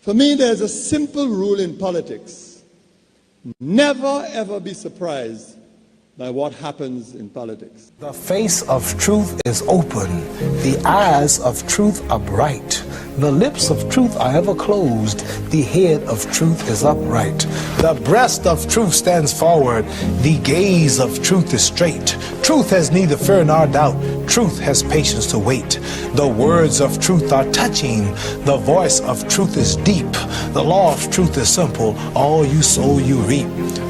For me, there's a simple rule in politics. Never, ever be surprised by what happens in politics. The face of truth is open. The eyes of truth are bright. The lips of truth are ever closed. The head of truth is upright. The breast of truth stands forward. The gaze of truth is straight. Truth has neither fear nor doubt. Truth has patience to wait. The words of truth are touching. The voice of truth is deep. The law of truth is simple. All you sow, you reap.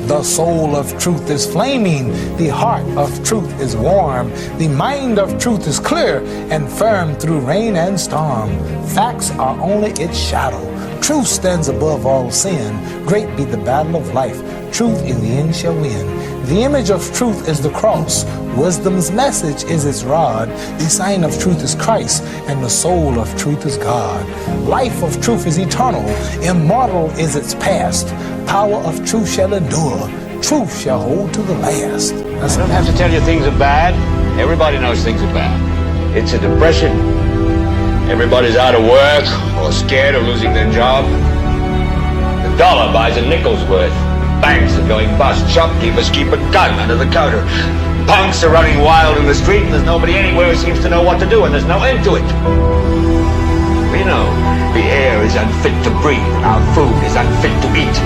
The soul of truth is flaming. The heart of truth is warm. The mind of truth is clear and firm through rain and storm. Facts are only its shadow. Truth stands above all sin. Great be the battle of life. Truth in the end shall win. The image of truth is the cross. Wisdom's message is its rod. The sign of truth is Christ, and the soul of truth is God. Life of truth is eternal. Immortal is its past. Power of truth shall endure. Truth shall hold to the last. I don't have to tell you things are bad. Everybody knows things are bad. It's a depression. Everybody's out of work or scared of losing their job. The dollar buys a nickel's worth. Banks are going bust. Shopkeepers keep a gun under the counter. Punks are running wild in the street, and there's nobody anywhere who seems to know what to do, and there's no end to it. We know the air is unfit to breathe, and our food is unfit to eat.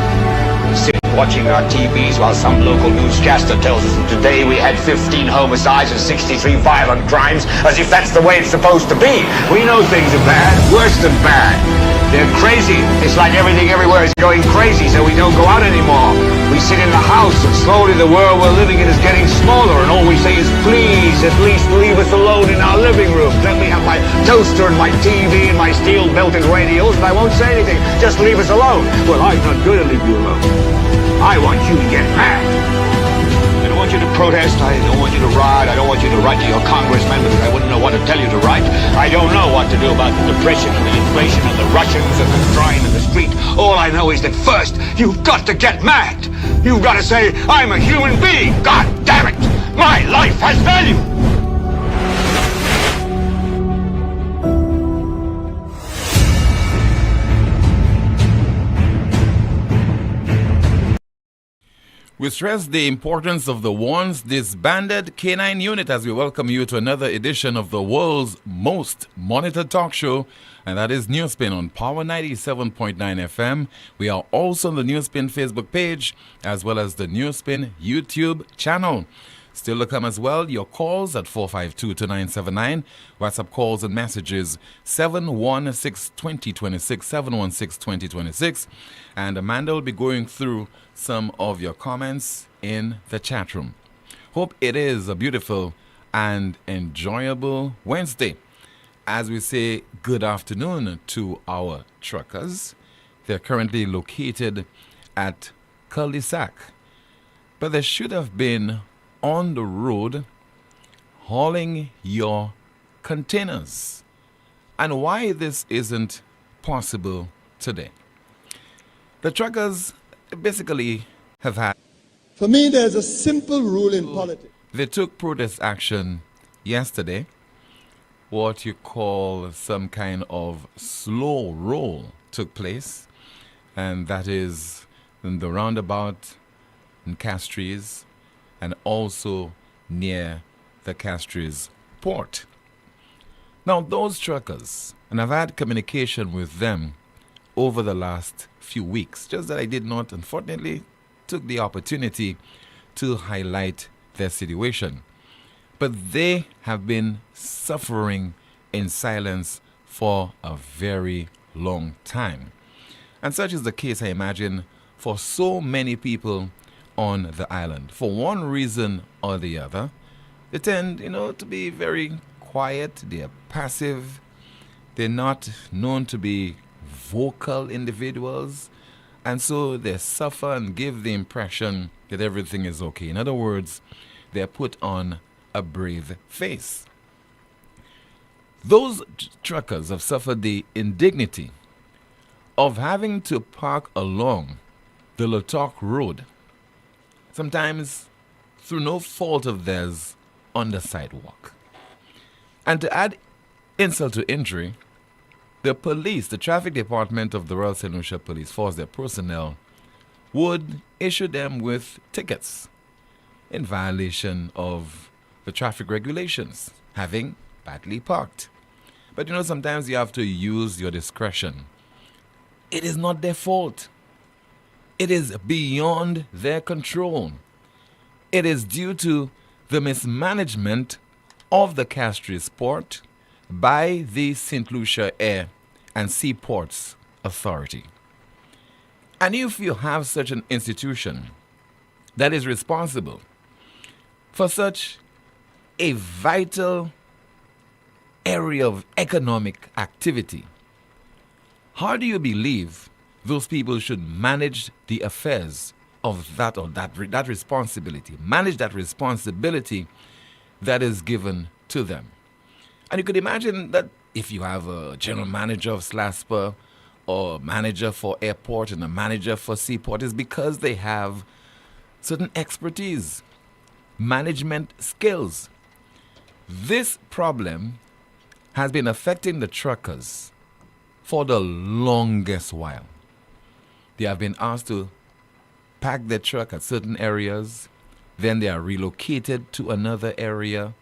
We sit watching our TVs while some local newscaster tells us that today we had 15 homicides and 63 violent crimes, as if that's the way it's supposed to be. We know things are bad, worse than bad. They're crazy. It's like everything everywhere is going crazy, so we don't go out anymore. We sit in the house, and slowly the world we're living in is getting smaller, and all we say is, please, at least leave us alone in our living room. Let me have my toaster and my TV and my steel-belted radios, and I won't say anything. Just leave us alone. Well, I'm not going to leave you alone. I want you to get mad. I don't want you to protest. I don't want you to riot. I don't want you to write to your congressman because I wouldn't know what to tell you to write. I don't know what to do about the depression and the inflation and the Russians and the crying in the street. All I know is that first, you've got to get mad. You've got to say, I'm a human being. God damn it. My life has value. We stress the importance of the once disbanded K9 unit as we welcome you to another edition of the world's most monitored talk show, and that is NewsSpin on Power 97.9 FM. We are also on the NewsSpin Facebook page as well as the NewsSpin YouTube channel. Still to come as well, your calls at 452-2979, WhatsApp calls and messages 716-2026, 716-2026, and Amanda will be going through some of your comments in the chat room. Hope it is a beautiful and enjoyable Wednesday. As we say good afternoon to our truckers. They're currently located at Cul-de-sac, but they should have been on the road hauling your containers, and why this isn't possible today. The truckers basically have had... For me, there's a simple rule in politics. They took protest action yesterday, what you call some kind of slow roll took place, and that is in the roundabout in Castries and also near the Castries port. Now, those truckers, and I've had communication with them over the last few weeks, just that I did not, unfortunately, took the opportunity to highlight their situation. But they have been suffering in silence for a very long time. And such is the case, I imagine, for so many people on the island. For one reason or the other, they tend, to be very quiet. They're passive. They're not known to be vocal individuals. And so they suffer and give the impression that everything is okay. In other words, they're put on a brave face. Those truckers have suffered the indignity of having to park along the Latok Road, sometimes through no fault of theirs, on the sidewalk. And to add insult to injury, the police, the traffic department of the Royal St. Lucia Police Force, their personnel, would issue them with tickets in violation of the traffic regulations, having badly parked. But sometimes you have to use your discretion. It is not their fault. It is beyond their control. It is due to the mismanagement of the Castries port by the St. Lucia Air and Seaports Authority. And if you have such an institution that is responsible for such a vital area of economic activity, how do you believe those people should manage the affairs of that responsibility, manage that responsibility that is given to them? And you could imagine that if you have a general manager of SLASPA or a manager for airport and a manager for seaport, is because they have certain expertise, management skills. This problem has been affecting the truckers for the longest while. They have been asked to pack their truck at certain areas, then they are relocated to another area.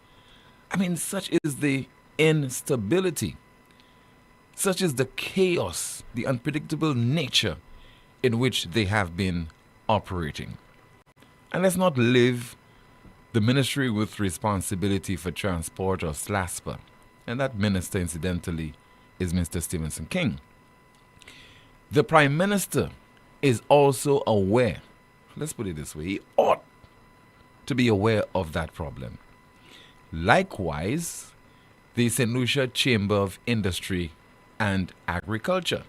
I mean, such is the instability, such is the chaos, the unpredictable nature in which they have been operating. And let's not leave the ministry with responsibility for transport or SLASPA. And that minister, incidentally, is Mr. Stevenson King. The Prime Minister is also aware, let's put it this way, he ought to be aware of that problem. Likewise, the St. Lucia Chamber of Industry and Agriculture,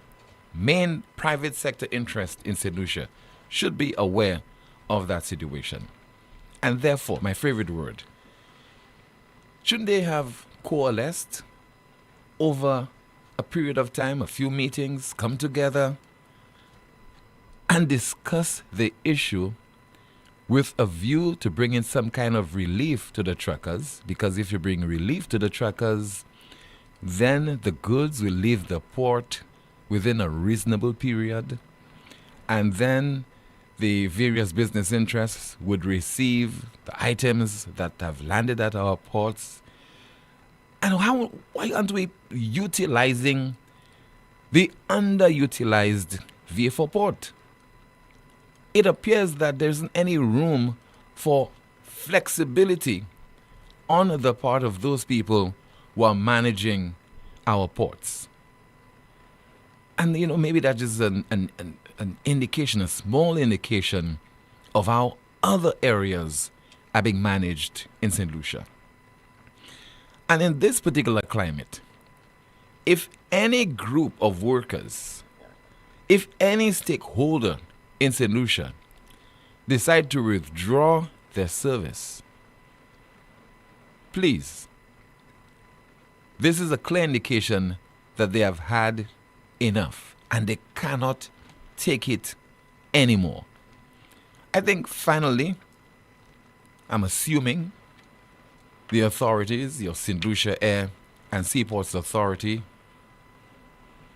main private sector interest in St. Lucia, should be aware of that situation. And therefore, my favorite word, shouldn't they have coalesced over a period of time, a few meetings, come together and discuss the issue with a view to bringing some kind of relief to the truckers? Because if you bring relief to the truckers, then the goods will leave the port within a reasonable period, and then the various business interests would receive the items that have landed at our ports. And why aren't we utilizing the underutilized VA4 port? It appears that there isn't any room for flexibility on the part of those people who are managing our ports. And maybe that is an indication, a small indication of how other areas are being managed in St. Lucia. And in this particular climate, if any group of workers, if any stakeholder in St. Lucia decide to withdraw their service, please, this is a clear indication that they have had enough and they cannot take it anymore. I think finally, I'm assuming the authorities, your St. Lucia Air and Seaports Authority,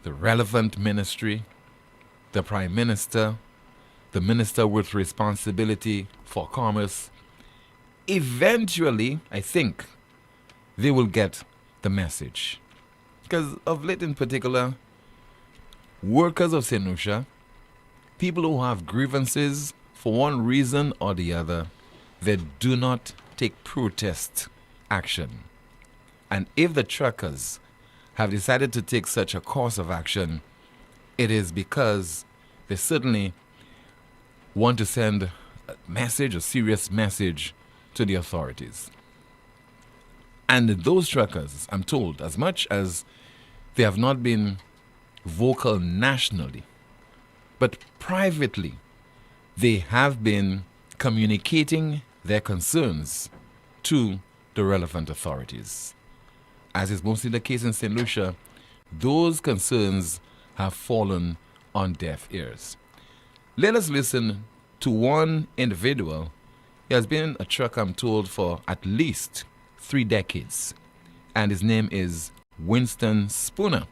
the relevant ministry, the Prime Minister, the Minister with responsibility for commerce, eventually, I think, they will get the message. Because of late in particular, workers of St. Lucia, people who have grievances for one reason or the other, they do not take protest action. And if the truckers have decided to take such a course of action, it is because they certainly want to send a message, a serious message to the authorities. And those truckers, I'm told, as much as they have not been vocal nationally, but privately, they have been communicating their concerns to the relevant authorities. As is mostly the case in St. Lucia, those concerns have fallen on deaf ears. Let us listen to one individual. He has been a trucker, I'm told, for at least 3 decades. And his name is Winston Spooner.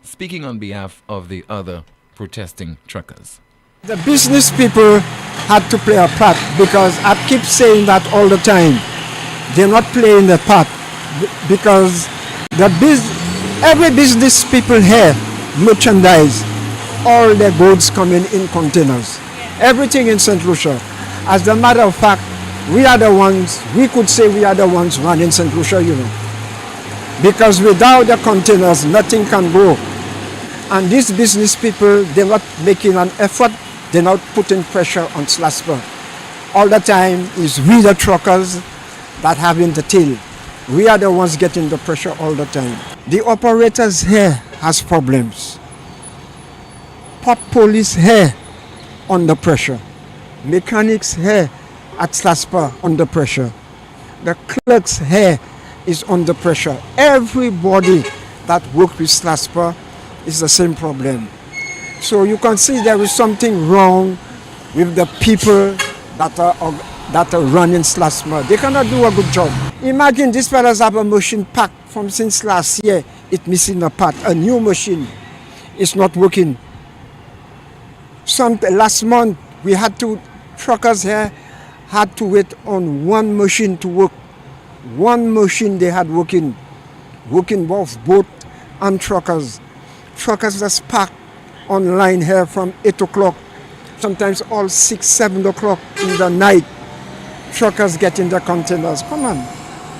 speaking on behalf of the other protesting truckers. The business people had to play a part, because I keep saying that all the time. They're not playing the part because every business people here merchandise, all their goods coming in containers. Everything in St. Lucia. As a matter of fact, we could say we are the ones running St. Lucia, because without the containers, nothing can go. And these business people, they're not making an effort, they're not putting pressure on Slasper. All the time is we the truckers that having the tail. We are the ones getting the pressure all the time. The operators here has problems. Port police here under pressure. Mechanics here at Slasper under pressure. The clerks here is under pressure. Everybody that works with Slasper is the same problem. So you can see there is something wrong with the people that are running Slasper. They cannot do a good job. Imagine these fellas have a machine packed from since last year. It's missing a part. A new machine is not working. Last month we had truckers here had to wait on one machine to work. One machine they had working both boat and truckers. Truckers just packed online here from 8 o'clock, sometimes all 6, 7 o'clock in the night. Truckers getting the containers. Come on.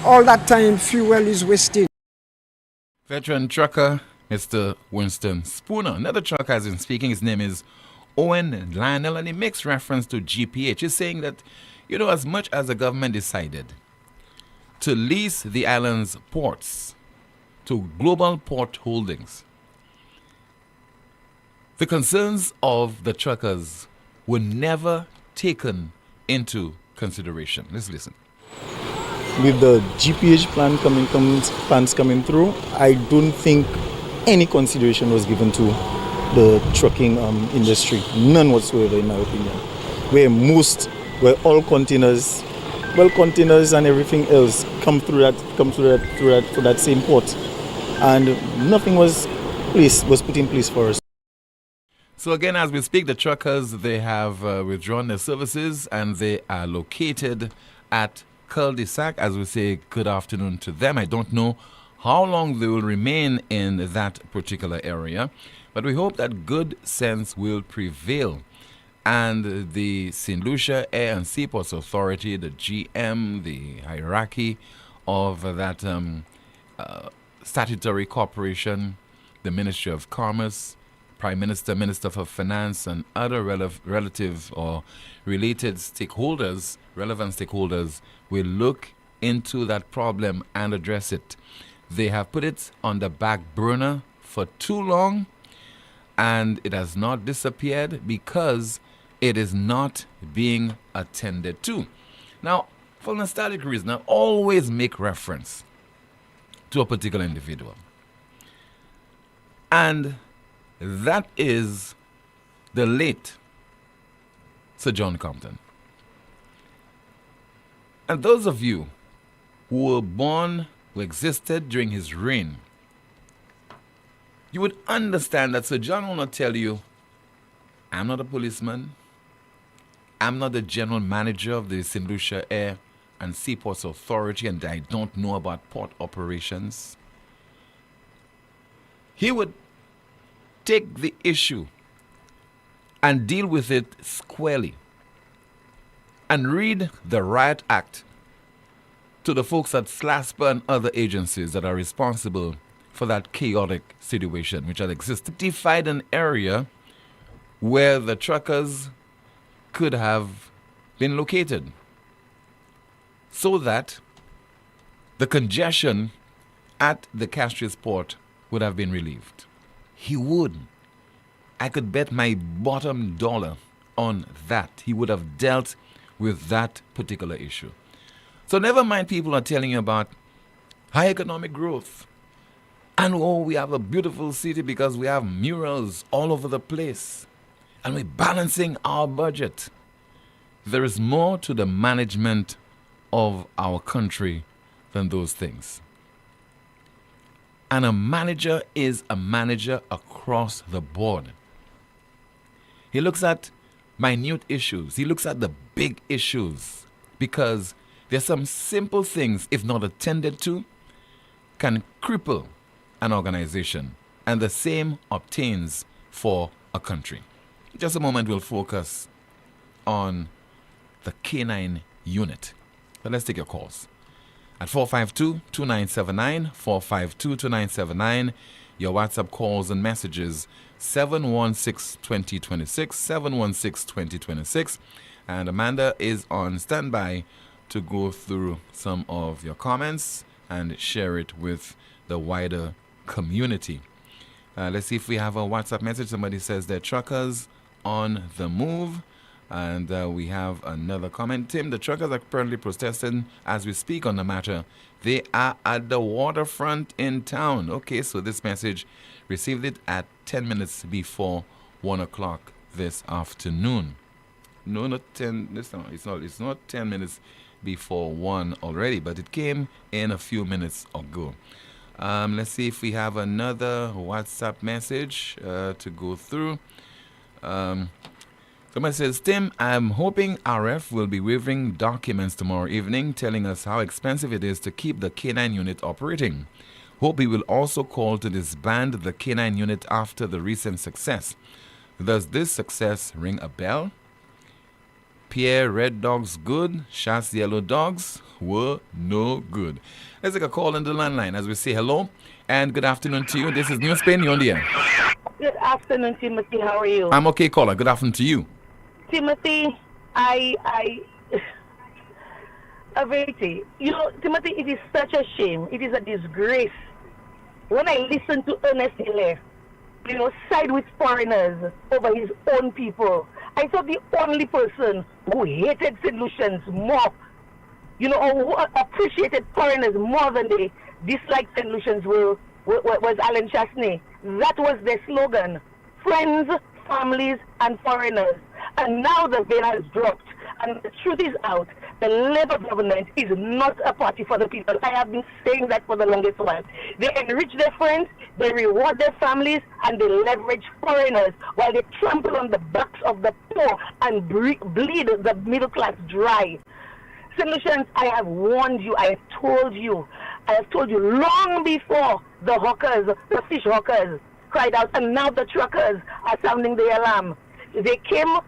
All that time fuel is wasting. Veteran trucker, Mr. Winston Spooner. Another trucker has been speaking. His name is Owen Lionel, and he makes reference to GPH. He's saying that, as much as the government decided to lease the island's ports to Global Port Holdings, the concerns of the truckers were never taken into consideration. Let's listen. With the GPH plans coming through, I don't think any consideration was given to the trucking industry. None whatsoever, in my opinion. Where all containers and everything else come through that same port, and nothing was put in place for us. So again, as we speak, the truckers, they have withdrawn their services, and they are located at cul-de-sac. As we say, good afternoon to them. I don't know how long they will remain in that particular area, but we hope that good sense will prevail. And the St. Lucia Air and Seaports Authority, the GM, the hierarchy of that statutory corporation, the Ministry of Commerce, Prime Minister, Minister for Finance, and other relative or related stakeholders, relevant stakeholders, will look into that problem and address it. They have put it on the back burner for too long, and it has not disappeared because it is not being attended to. Now, for nostalgic reason, I always make reference to a particular individual. And that is the late Sir John Compton. And those of you who were born, who existed during his reign, you would understand that Sir John will not tell you, I'm not a policeman, I'm not the general manager of the St. Lucia Air and Seaports Authority, and I don't know about port operations. He would take the issue and deal with it squarely and read the Riot Act to the folks at SLASPA and other agencies that are responsible for that chaotic situation which had existed. Identified an area where the truckers could have been located so that the congestion at the Castries port would have been relieved. He would. I could bet my bottom dollar on that. He would have dealt with that particular issue. So never mind people are telling you about high economic growth. And we have a beautiful city because we have murals all over the place. And we're balancing our budget. There is more to the management of our country than those things. And a manager is a manager across the board. He looks at minute issues. He looks at the big issues, because there's some simple things, if not attended to, can cripple an organization. And the same obtains for a country. In just a moment, we'll focus on the K9 unit. But let's take your calls. At 452-2979, 452-2979, your WhatsApp calls and messages, 716-2026, 716-2026. And Amanda is on standby to go through some of your comments and share it with the wider community. Let's see if we have a WhatsApp message. Somebody says they're truckers on the move. And we have another comment. Tim, the truckers are currently protesting as we speak on the matter. They are at the waterfront in town. Okay, so this message received it at 10 minutes before 1 o'clock this afternoon. No, not 10. Listen, it's not 10 minutes before 1 already, but it came in a few minutes ago. Let's see if we have another WhatsApp message to go through. Somebody says, Tim, I'm hoping RF will be waiving documents tomorrow evening telling us how expensive it is to keep the K9 unit operating. Hope he will also call to disband the K9 unit after the recent success. Does this success ring a bell? Pierre, red dogs good, Shas yellow dogs were no good. Let's take a call on the landline as we say hello and good afternoon to you. This is NewsSpin, you're on the air. Good afternoon, Timothy. How are you? I'm okay, caller. Good afternoon to you. Timothy, Timothy, it is such a shame. It is a disgrace. When I listen to Ernest Hilaire, side with foreigners over his own people, I thought the only person who hated St. Lucians more, or who appreciated foreigners more than they disliked St. Lucians was Alan Chasney. That was their slogan: friends, families, and foreigners. And now the veil has dropped, and the truth is out. The Labour government is not a party for the people. I have been saying that for the longest while. They enrich their friends, they reward their families, and they leverage foreigners while they trample on the backs of the poor and bleed the middle class dry. St. Lucians, I have warned you, I have told you long before the hawkers, the fish hawkers cried out, and now the truckers are sounding the alarm. They came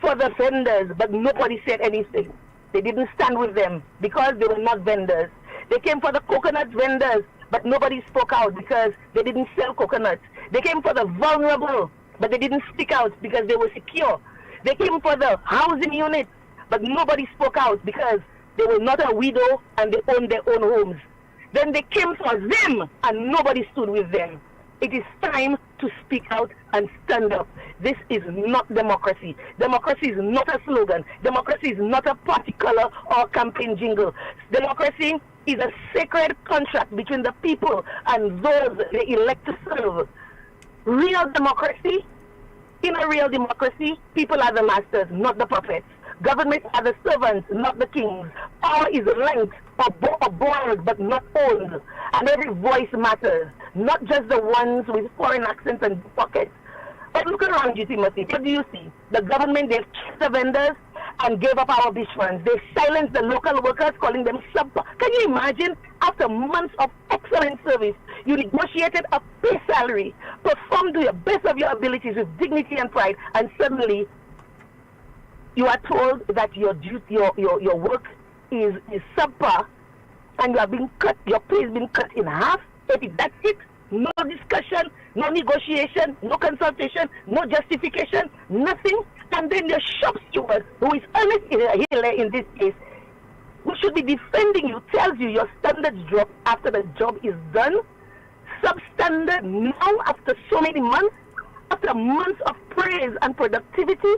for the vendors, but nobody said anything. They didn't stand with them because they were not vendors. They came for the coconut vendors, but nobody spoke out because they didn't sell coconuts. They came for the vulnerable, but they didn't speak out because they were secure. They came for the housing units, but nobody spoke out because they were not a widow and they owned their own homes. Then they came for them and nobody stood with them. It is time to speak out and stand up. This is not democracy. Democracy is not a slogan. Democracy is not a party color or campaign jingle. Democracy is a sacred contract between the people and those they elect to serve. Real democracy, in a real democracy, people are the masters, not the puppets. Governments are the servants, not the kings. Power is lent or borrowed, but not owned. And every voice matters, not just the ones with foreign accents and pockets. But look around you, Timothy. What do you see? The government, they've killed the vendors and gave up our beach funds. They've silenced the local workers, calling them subpar. Can you imagine? After months of excellent service, you negotiated a pay salary, performed to the best of your abilities with dignity and pride, and suddenly you are told that your work is subpar, and you are being cut. Your pay is being cut in half. Maybe that's it. No discussion, no negotiation, no consultation, no justification, nothing. And then the shop steward, who is Ernest Hilaire in this case, who should be defending you, tells you your standards drop after the job is done. Substandard now after so many months, after months of praise and productivity.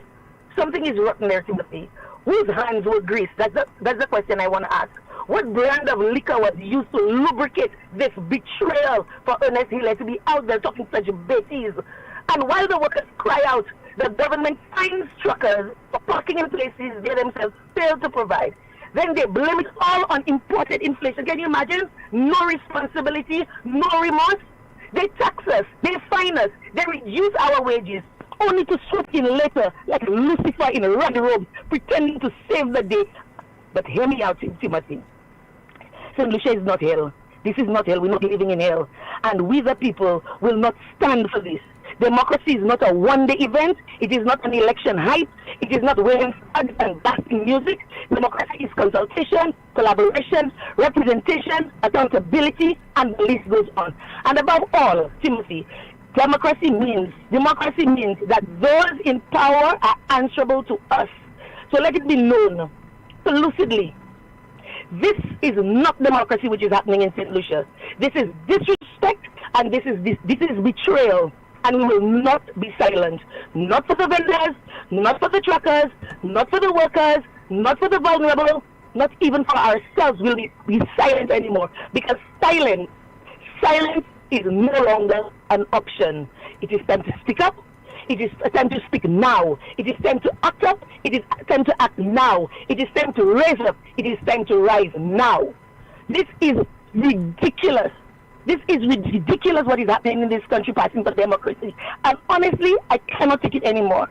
Something is rotten there, Timothy. Whose hands were greased? That's the question I want to ask. What brand of liquor was used to lubricate this betrayal for Ernest Hilaire to be out there talking such betties? And while the workers cry out, the government fines truckers for parking in places they themselves failed to provide. Then they blame it all on imported inflation. Can you imagine? No responsibility, no remorse. They tax us, they fine us, they reduce our wages, only to swoop in later like Lucifer in red robes, pretending to save the day. But hear me out, Timothy. St. Lucia is not hell. This is not hell. We're not living in hell. And we the people will not stand for this. Democracy is not a one-day event. It is not an election hype. It is not wearing flags and blasting music. Democracy is consultation, collaboration, representation, accountability, and the list goes on. And above all, Timothy, democracy means that those in power are answerable to us. So let it be known lucidly. This is not democracy which is happening in St. Lucia. This is disrespect and this is betrayal. And we will not be silent. Not for the vendors, not for the truckers, not for the workers, not for the vulnerable, not even for ourselves will we be silent anymore. Because silence is no longer an option. It is time to speak up. It is time to speak now. It is time to act up. It is time to act now. It is time to raise up. It is time to rise now. This is ridiculous. This is ridiculous what is happening in this country passing for democracy. And honestly, I cannot take it anymore.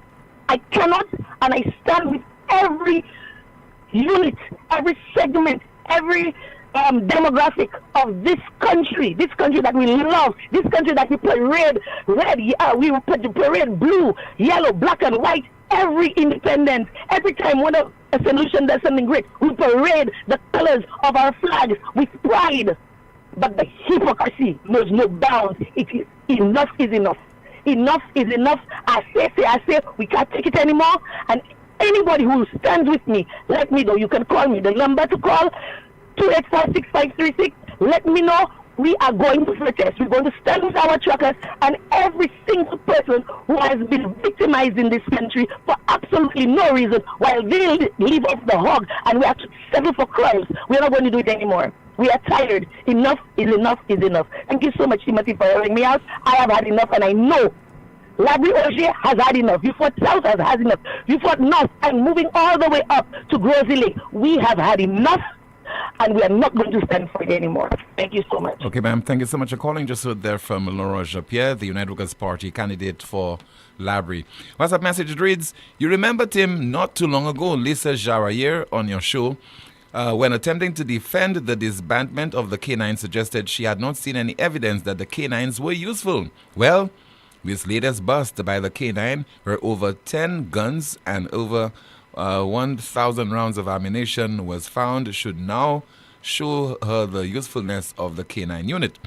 I cannot, and I stand with every unit, every segment, every demographic of this country that we love, this country that we parade red, we parade blue, yellow, black and white, every independence. Every time one of a solution does something great, we parade the colors of our flags with pride. But the hypocrisy knows no bounds. It is enough is enough. Enough is enough. I say, we can't take it anymore. And anybody who stands with me, let me know. You can call me. The number to call, 284-6536. Let me know. We are going to protest. We're going to stand with our truckers and every single person who has been victimized in this country for absolutely no reason while they live off the hog and we have to settle for crimes. We're not going to do it anymore. We are tired. Enough is enough is enough. Thank you so much, Timothy, for hearing me out. I have had enough, and I know Labrie Auger has had enough. You fought South has had enough. You fought North, and moving all the way up to Grosley Lake. We have had enough, and we are not going to stand for it anymore. Thank you so much. Okay, ma'am. Thank you so much for calling. Just heard there from Laurent Japierre, the United Workers' Party candidate for Labrie. WhatsApp message it reads, you remember, Tim, not too long ago, Lisa Jarayer on your show, when attempting to defend the disbandment of the K9, suggested she had not seen any evidence that the K9s were useful. Well, this latest bust by the K9, where over 10 guns and over 1,000 rounds of ammunition was found, should now show her the usefulness of the K9 unit.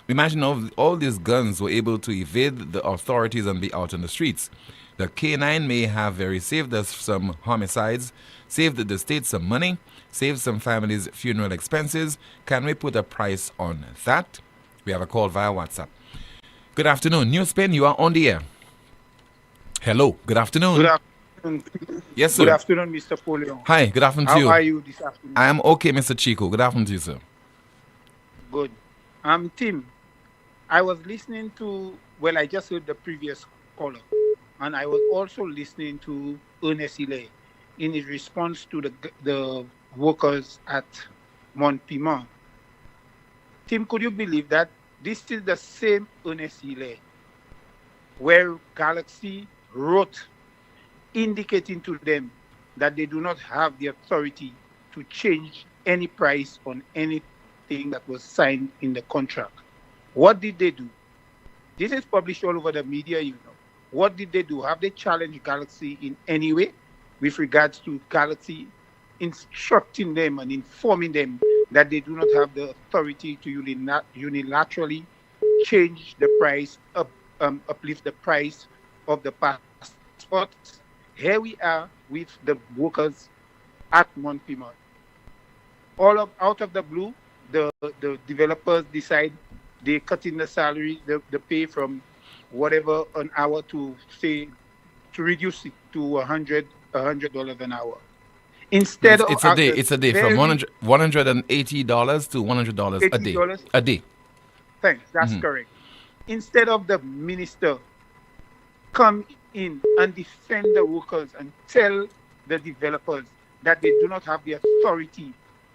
Imagine all these guns were able to evade the authorities and be out on the streets. The K9 may have very saved us some homicides, saved the state some money, saved some families' funeral expenses. Can we put a price on that? We have a call via WhatsApp. Good afternoon. NewsSpin, you are on the air. Hello. Good afternoon. Good afternoon. Yes, sir. Good afternoon, Mr. Poleon. Hi. Good afternoon to you. How are you this afternoon? I am okay, Mr. Chico. Good afternoon to you, sir. Good. Tim, I was listening to, I just heard the previous caller, and I was also listening to Ernest Hilaire in his response to the workers at Mont Piment. Tim, could you believe that this is the same Ernest Hilaire where Galaxy wrote indicating to them that they do not have the authority to change any price on anything that was signed in the contract? What did they do? This is published all over the media, you know. What did they do? Have they challenged Galaxy in any way with regards to Galaxy instructing them and informing them that they do not have the authority to unilaterally change the price, uplift the price of the passports? Here we are with the workers at Mont Piment. Out of the blue, the developers decide they cut in the salary, the pay from whatever an hour to reduce it to $100 an hour. Instead it's a day from $180 to $100 a day. Thanks, that's correct. Instead of the minister come in and defend the workers and tell the developers that they do not have the authority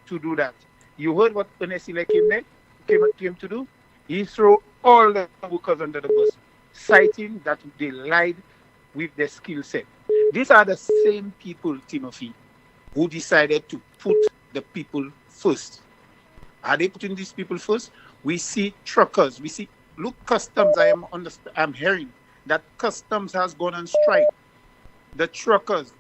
to do that. You heard what Ernest Hiller came to do? He threw all the workers under the bus, citing that they lied with their skill set. These are the same people, Timothy, who decided to put the people first. Are they putting these people first? We see truckers. We see, look, customs. I'm hearing that customs has gone on strike. The truckers,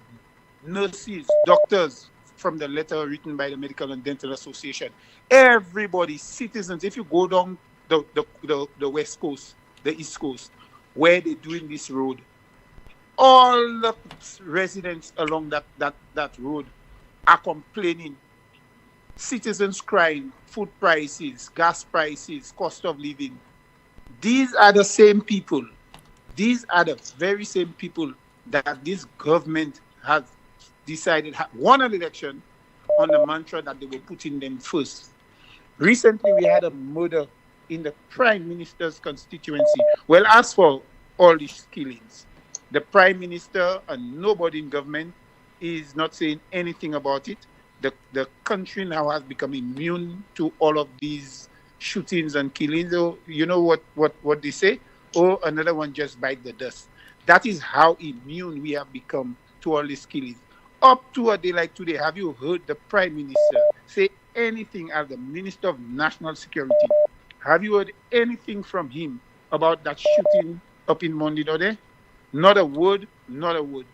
nurses, doctors, from the letter written by the Medical and Dental Association, everybody, citizens. If you go down the West Coast, the East Coast, where they're doing this road, all the residents along that road are complaining. Citizens crying, food prices, gas prices, cost of living. These are the same people. These are the very same people that this government has decided won an election on the mantra that they were putting them first. Recently, we had a murder in the Prime Minister's constituency. Well, as for all these killings, the Prime Minister and nobody in government is not saying anything about it. The country now has become immune to all of these shootings and killings. So you know what they say? Oh, another one just bite the dust. That is how immune we have become to all these killings. Up to a day like today, have you heard the Prime Minister say anything as the Minister of National Security? Have you heard anything from him about that shooting up in Monday? Not a word, not a word.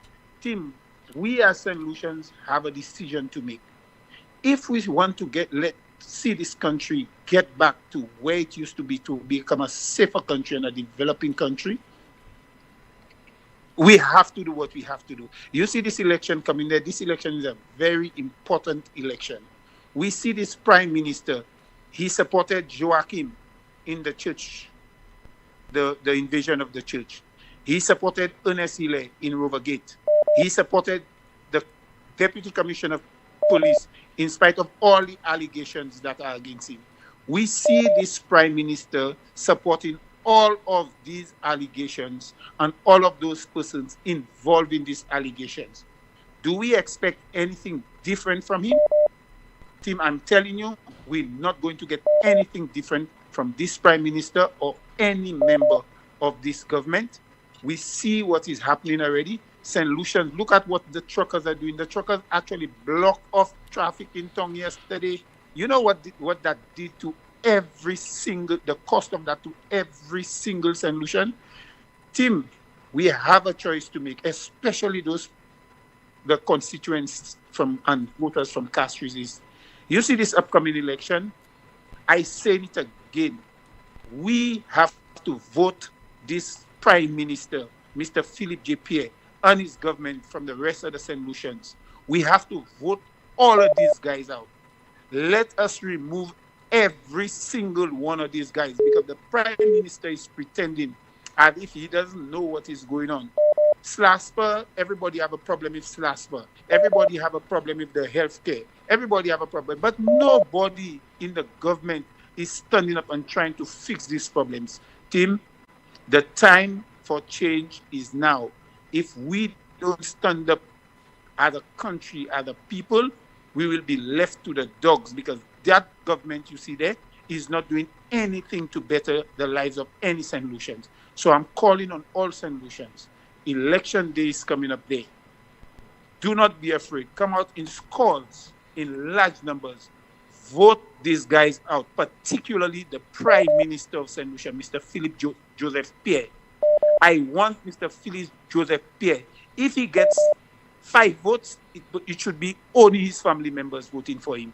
Tim, we as St. Lucians have a decision to make. If we want to see this country get back to where it used to be, to become a safer country and a developing country, we have to do what we have to do. You see this election coming there. This election is a very important election. We see this Prime Minister. He supported Joachim in the church, the invasion of the church. He supported Ernest Hiller in Rovergate. He supported the Deputy Commissioner of Police in spite of all the allegations that are against him. We see this Prime Minister supporting all of these allegations and all of those persons involved in these allegations. Do we expect anything different from him? Tim, I'm telling you, we're not going to get anything different from this Prime Minister or any member of this government. We see what is happening already. St. Lucian, look at what the truckers are doing. The truckers actually blocked off traffic in town yesterday. You know what that did to the cost of that to every single St. Lucian? Tim, we have a choice to make, especially the constituents and voters from Castries East. You see this upcoming election, I say it again, we have to vote this Prime Minister, Mr. Philip J. Pierre, and his government from the rest of the St. Lucians. We have to vote all of these guys out. Let us remove every single one of these guys, because the Prime Minister is pretending as if he doesn't know what is going on. Slasper, everybody have a problem with Slasper. Everybody have a problem with the healthcare. Everybody have a problem. But nobody in the government is standing up and trying to fix these problems. Tim, the time for change is now. If we don't stand up as a country, as a people, we will be left to the dogs, because that government you see there is not doing anything to better the lives of any St. Lucians. So I'm calling on all St. Lucians. Election day is coming up there. Do not be afraid. Come out in scores, in large numbers. Vote these guys out, particularly the Prime Minister of St. Lucia, Mr. Philip Joseph Pierre. I want Mr. Philip Joseph Pierre. If he gets 5 votes, it should be only his family members voting for him.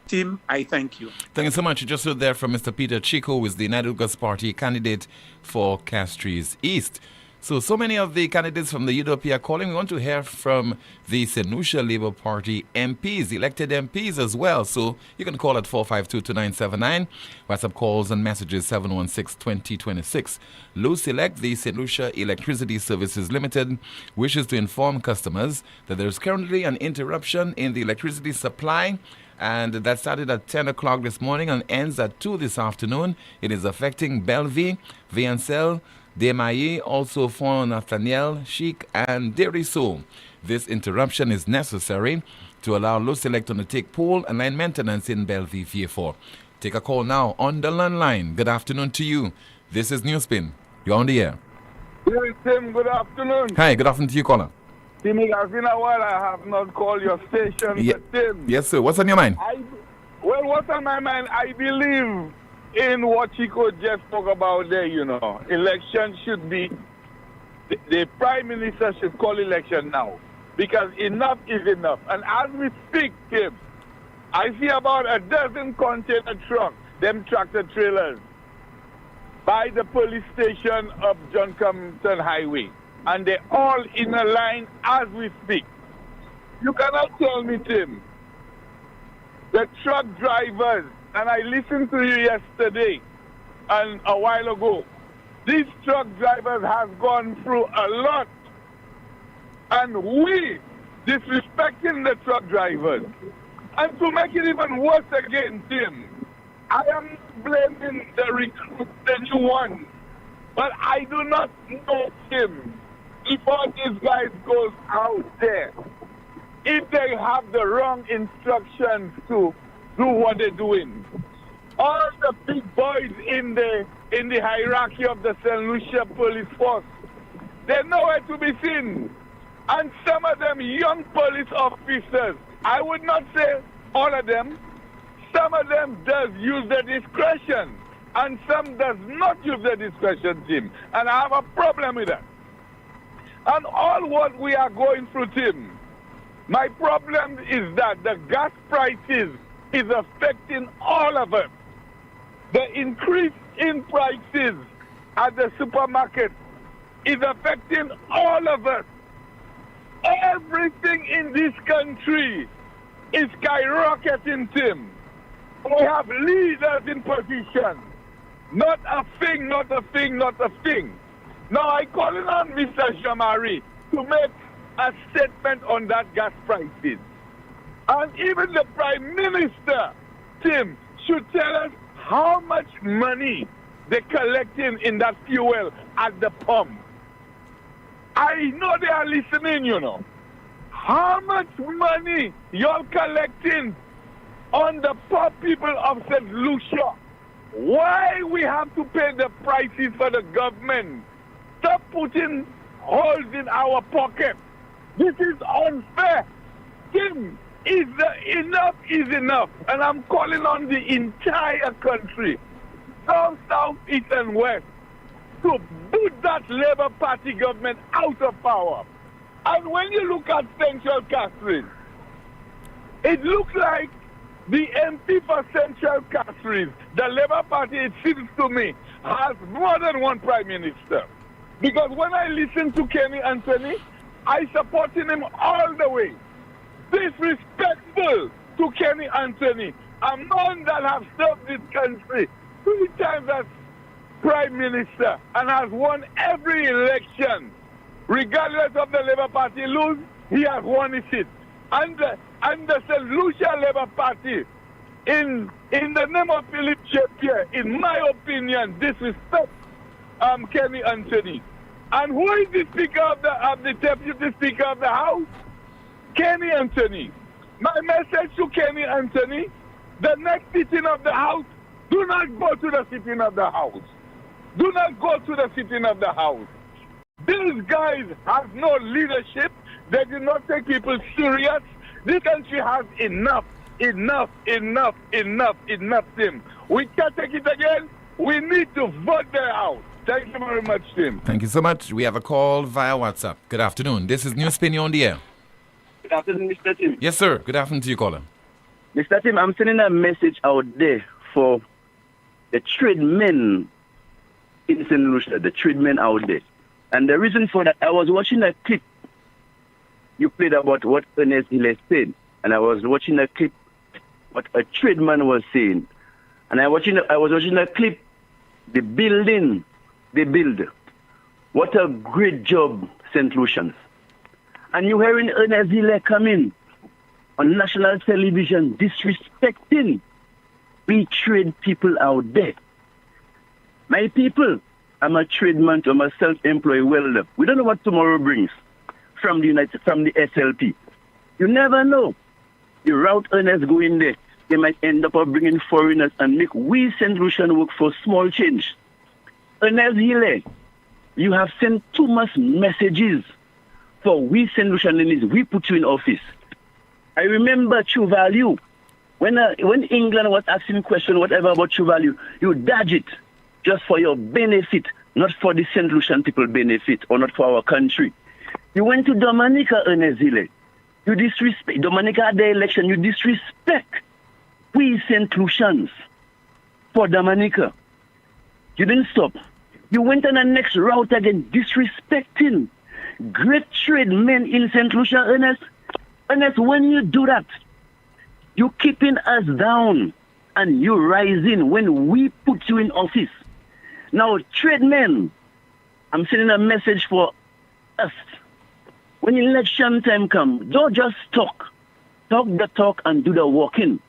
Tim, I thank you. Thank you so much. You just heard there from Mr. Peter Chico, who is the United Goods Party candidate for Castries East. So many of the candidates from the UDP are calling. We want to hear from the St. Lucia Labour Party MPs, elected MPs as well. So you can call at 452-2979. WhatsApp calls and messages 716-2026. Low Select, the St. Lucia Electricity Services Limited, wishes to inform customers that there is currently an interruption in the electricity supply, and that started at 10 o'clock this morning and ends at 2 this afternoon. It is affecting Bellevue, Viancel, Desmailles, also Fort Nathaniel, Chic, and Deriso. This interruption is necessary to allow load selector to take pole and line maintenance in Bellevue VA4. Take a call now on the landline. Good afternoon to you. This is NewsSpin. You're on the air. Hey, Tim, good afternoon. Hi, good afternoon to you, caller. Tim, it has been a while. I have not called your station. But Tim, yes, sir. What's on your mind? Well, what's on my mind? I believe in what Chico just spoke about there, you know. Election should be, the Prime Minister should call election now. Because enough is enough. And as we speak, Tim, I see about a dozen container trucks, them tractor trailers, by the police station of John Compton Highway. And they're all in a line as we speak. You cannot tell me, Tim, the truck drivers, and I listened to you yesterday and a while ago, these truck drivers have gone through a lot. And we disrespecting the truck drivers. And to make it even worse again, Tim, I am blaming the recruit, the new one. But I do not know, Tim, before these guys goes out there, if they have the wrong instructions to do what they're doing. All the big boys in the hierarchy of the St. Lucia police force, they're nowhere to be seen. And some of them young police officers, I would not say all of them, some of them does use their discretion, and some does not use their discretion, Tim. And I have a problem with that. And all what we are going through, Tim, my problem is that the gas prices is affecting all of us. The increase in prices at the supermarket is affecting all of us. Everything in this country is skyrocketing, Tim. We have leaders in position. Not a thing, not a thing, not a thing. Now I call on Mr. Jamari to make a statement on that gas prices. And even the Prime Minister, Tim, should tell us how much money they're collecting in that fuel at the pump. I know they are listening, you know. How much money you're collecting on the poor people of St. Lucia? Why we have to pay the prices for the government? Stop putting holes in our pocket. This is unfair. Tim, enough is enough. And I'm calling on the entire country, North, South, East, and West, to boot that Labour Party government out of power. And when you look at Central Catherine, it looks like the MP for Central Catherine, the Labour Party, it seems to me, has more than one Prime Minister. Because when I listen to Kenny Anthony, I supported him all the way. Disrespectful to Kenny Anthony, a man that has served this country 3 times as Prime Minister and has won every election. Regardless of the Labour Party lose, he has won his seat. And the St. Lucia Labour Party, in the name of Philip Chapier, in my opinion, disrespect Kenny Anthony. And who is the Speaker of the Deputy Speaker of the House? Kenny Anthony. My message to Kenny Anthony, the next sitting of the House, do not go to the sitting of the House. Do not go to the sitting of the House. These guys have no leadership. They do not take people serious. This country has enough, Tim. We can't take it again. We need to vote them out. Thank you very much, Tim. Thank you so much. We have a call via WhatsApp. Good afternoon. This is NewsSpin. You're on the air. Good afternoon, Mr. Tim. Yes, sir. Good afternoon to you, caller. Mr. Tim, I'm sending a message out there for the trade men in St. Lucia, the trade men out there. And the reason for that, I was watching a clip you played about what Ernest Hill said, and I was watching a clip what a tradesman was saying. And I was watching a clip, the building they build. What a great job, St. Lucians. And you hearing Ernest Hill come in on national television disrespecting we trade people out there. My people, I'm a tradesman, I'm a self-employed welder. We don't know what tomorrow brings from the SLP. You never know. the route Ernest going there, they might end up bringing foreigners and make we St. Lucian work for small change. Ernest Hille, you have sent too much messages for we St. Lucianists. We put you in office. I remember True Value. When England was asking questions, whatever about True Value, you dodge it just for your benefit, not for the St. Lucian people benefit or not for our country. You went to Dominica, Ernest Hille. You disrespect Dominica at the election. You disrespect we St. Lucians for Dominica. You didn't stop. You went on the next route again, disrespecting great trade men in St. Lucia, Ernest. Ernest, when you do that, you keeping us down and you rising when we put you in office. Now, trade men, I'm sending a message for us. When election time comes, don't just talk. Talk the talk and do the walking.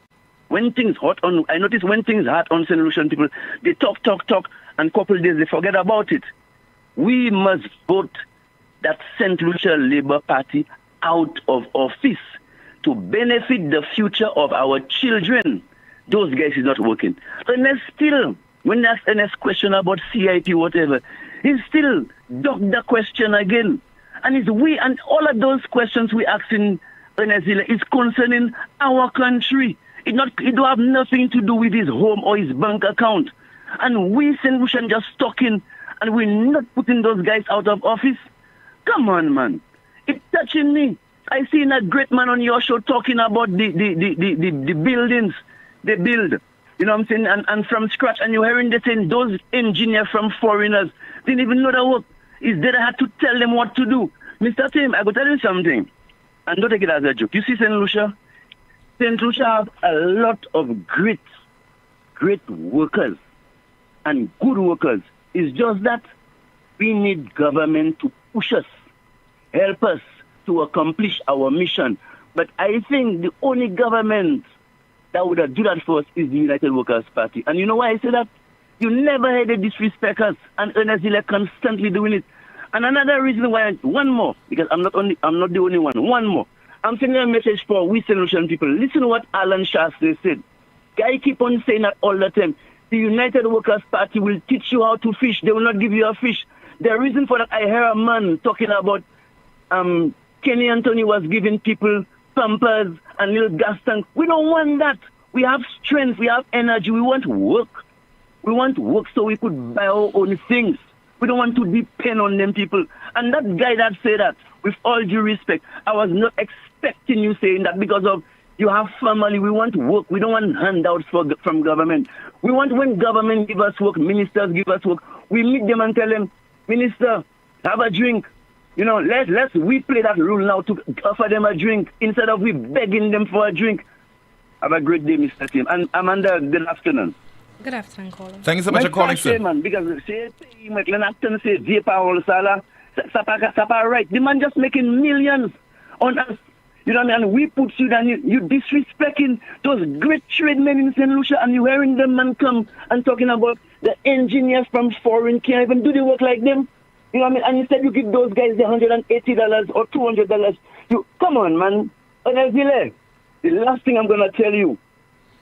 When things hot on, I notice when things hot on St. Lucian people, they talk, and couple days they forget about it. We must vote that St. Lucia Labour Party out of office to benefit the future of our children. Those guys is not working. Ernest still, when they ask Ernest question about CIP, whatever, he still duck the question again. And it's we, and all of those questions we asking Ernest Hille is concerning our country. It don't have nothing to do with his home or his bank account. And we St. Lucian just talking, and we're not putting those guys out of office. Come on, man. It's touching me. I seen a great man on your show talking about the buildings they build. You know what I'm saying? And from scratch. And you're hearing they saying those engineers from foreigners didn't even know the work. Is that I had to tell them what to do. Mr. Tim, I go tell you something. And don't take it as a joke. You see St. Lucia? St. Lucia have a lot of great workers and good workers. It's just that we need government to push us, help us to accomplish our mission. But I think the only government that would have do that for us is the United Workers' Party. And you know why I say that? You never heard they disrespect us, and Ernest Hille constantly doing it. And another reason why, one more, because I'm not the only one more. I'm sending a message for we St. Lucian people. Listen to what Alan Shastley said. Guy keep on saying that all the time. The United Workers' Party will teach you how to fish. They will not give you a fish. The reason for that, I hear a man talking about Kenny Anthony was giving people pampers and little gas tank. We don't want that. We have strength. We have energy. We want work. We want work so we could buy our own things. We don't want to depend on them people. And that guy that said that, with all due respect, I was not expecting you saying that because of you have family. We want work. We don't want handouts from government. We want when government give us work, ministers give us work, we meet them and tell them, Minister, have a drink. You know, we play that rule now to offer them a drink instead of we begging them for a drink. Have a great day, Mr. Tim. And Amanda, good afternoon. Good afternoon, Colin. Thank you so much for calling, sir. Man, because say Sapa right. The man just making millions on us. You know what I mean? And we put you down, you disrespecting those great trade men in St. Lucia, and you hearing them man come and talking about the engineers from foreign can't even do the work like them. You know what I mean? And instead you give those guys the $180 or $200. You come on, man. Ernest Hille, the last thing I'm gonna tell you,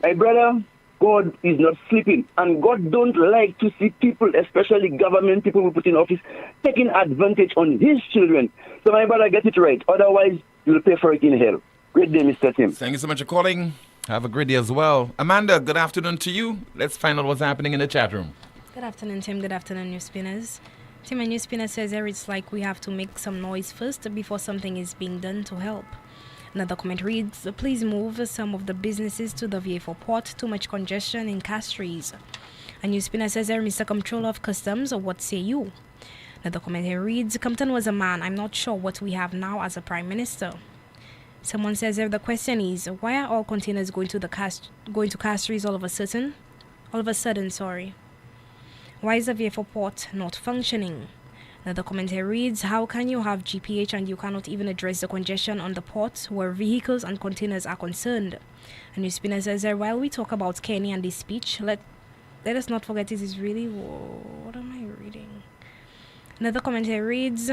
my brother, God is not sleeping, and God don't like to see people, especially government people who put in office, taking advantage on his children. So my brother, get it right. Otherwise, you'll pay for it in hell. Great day, Mr. Tim. Thank you so much for calling. Have a great day as well. Amanda, good afternoon to you. Let's find out what's happening in the chat room. Good afternoon, Tim. Good afternoon, NewsSpinners. Tim and NewsSpinner says there it's like we have to make some noise first before something is being done to help. Another comment reads, please move some of the businesses to the VA4 port. Too much congestion in Castries. A NewsSpinner says there, Mr. Comptroller of Customs, what say you? Another comment here reads, Compton was a man. I'm not sure what we have now as a Prime Minister. Someone says there, the question is, why are all containers going to Castries all of a sudden? Why is the VA4 port not functioning? Another comment here reads, how can you have GPH and you cannot even address the congestion on the port where vehicles and containers are concerned? A NewsSpinner says there, while we talk about Kenny and his speech, let us not forget it is really... What am I reading? Another comment here reads,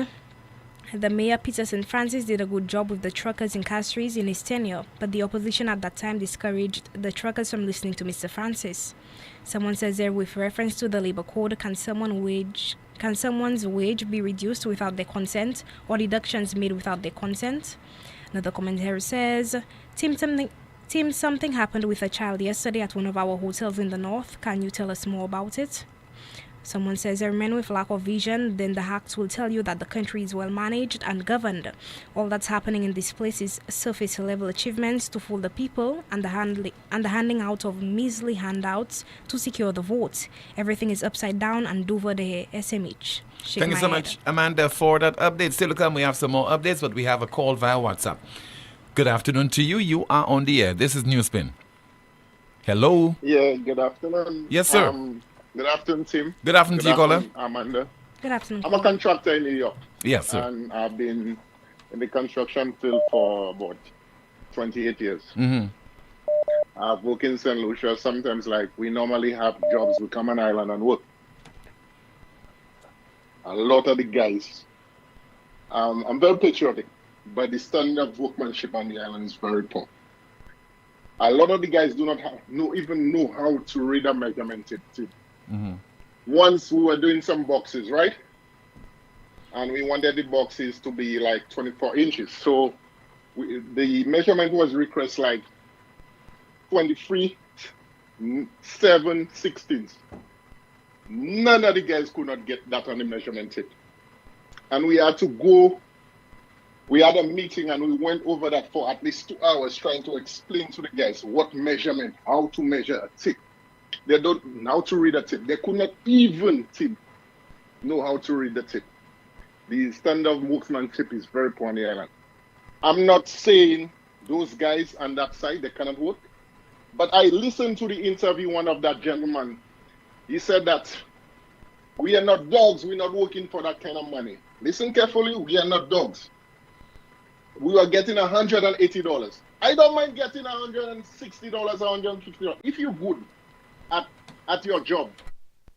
The mayor, Peter St. Francis, did a good job with the truckers in Castries in his tenure, but the opposition at that time discouraged the truckers from listening to Mr. Francis. Someone says there, with reference to the labor code, can someone's wage be reduced without their consent, or deductions made without their consent? Another commentator says, Tim, something happened with a child yesterday at one of our hotels in the north. Can you tell us more about it? Someone says, there are men with lack of vision, then the hacks will tell you that the country is well managed and governed. All that's happening in this place is surface level achievements to fool the people and the handing out of measly handouts to secure the votes. Everything is upside down and over the SMH. Thank you so much, Amanda, for that update. Still to come, we have some more updates, but we have a call via WhatsApp. Good afternoon to you. You are on the air. This is NewsSpin. Hello. Yeah, good afternoon. Yes, sir. Good afternoon, Tim. Good afternoon to you, caller. Amanda. Good afternoon. I'm a contractor in New York. Yes, sir. And I've been in the construction field for about 28 years. Mm-hmm. I've worked in St. Lucia. Sometimes, like, we normally have jobs. We come on island and work. A lot of the guys, I'm very patriotic, but the standard of workmanship on the island is very poor. A lot of the guys do not even know how to read a measurement tape. Mm-hmm. Once we were doing some boxes, right? And we wanted the boxes to be like 24 inches. So the measurement was request like 23, 7/16. None of the guys could not get that on the measurement tape. And we had to go, we had a meeting and we went over that for at least 2 hours trying to explain to the guys what measurement, how to measure a tape. They don't know how to read a tape. They could not even know how to read the tape. The standard workmanship is very poor on the island. I'm not saying those guys on that side, they cannot work. But I listened to the interview, one of that gentleman. He said that we are not dogs. We're not working for that kind of money. Listen carefully. We are not dogs. We are getting $180. I don't mind getting $160 or $150. If you're good at your job,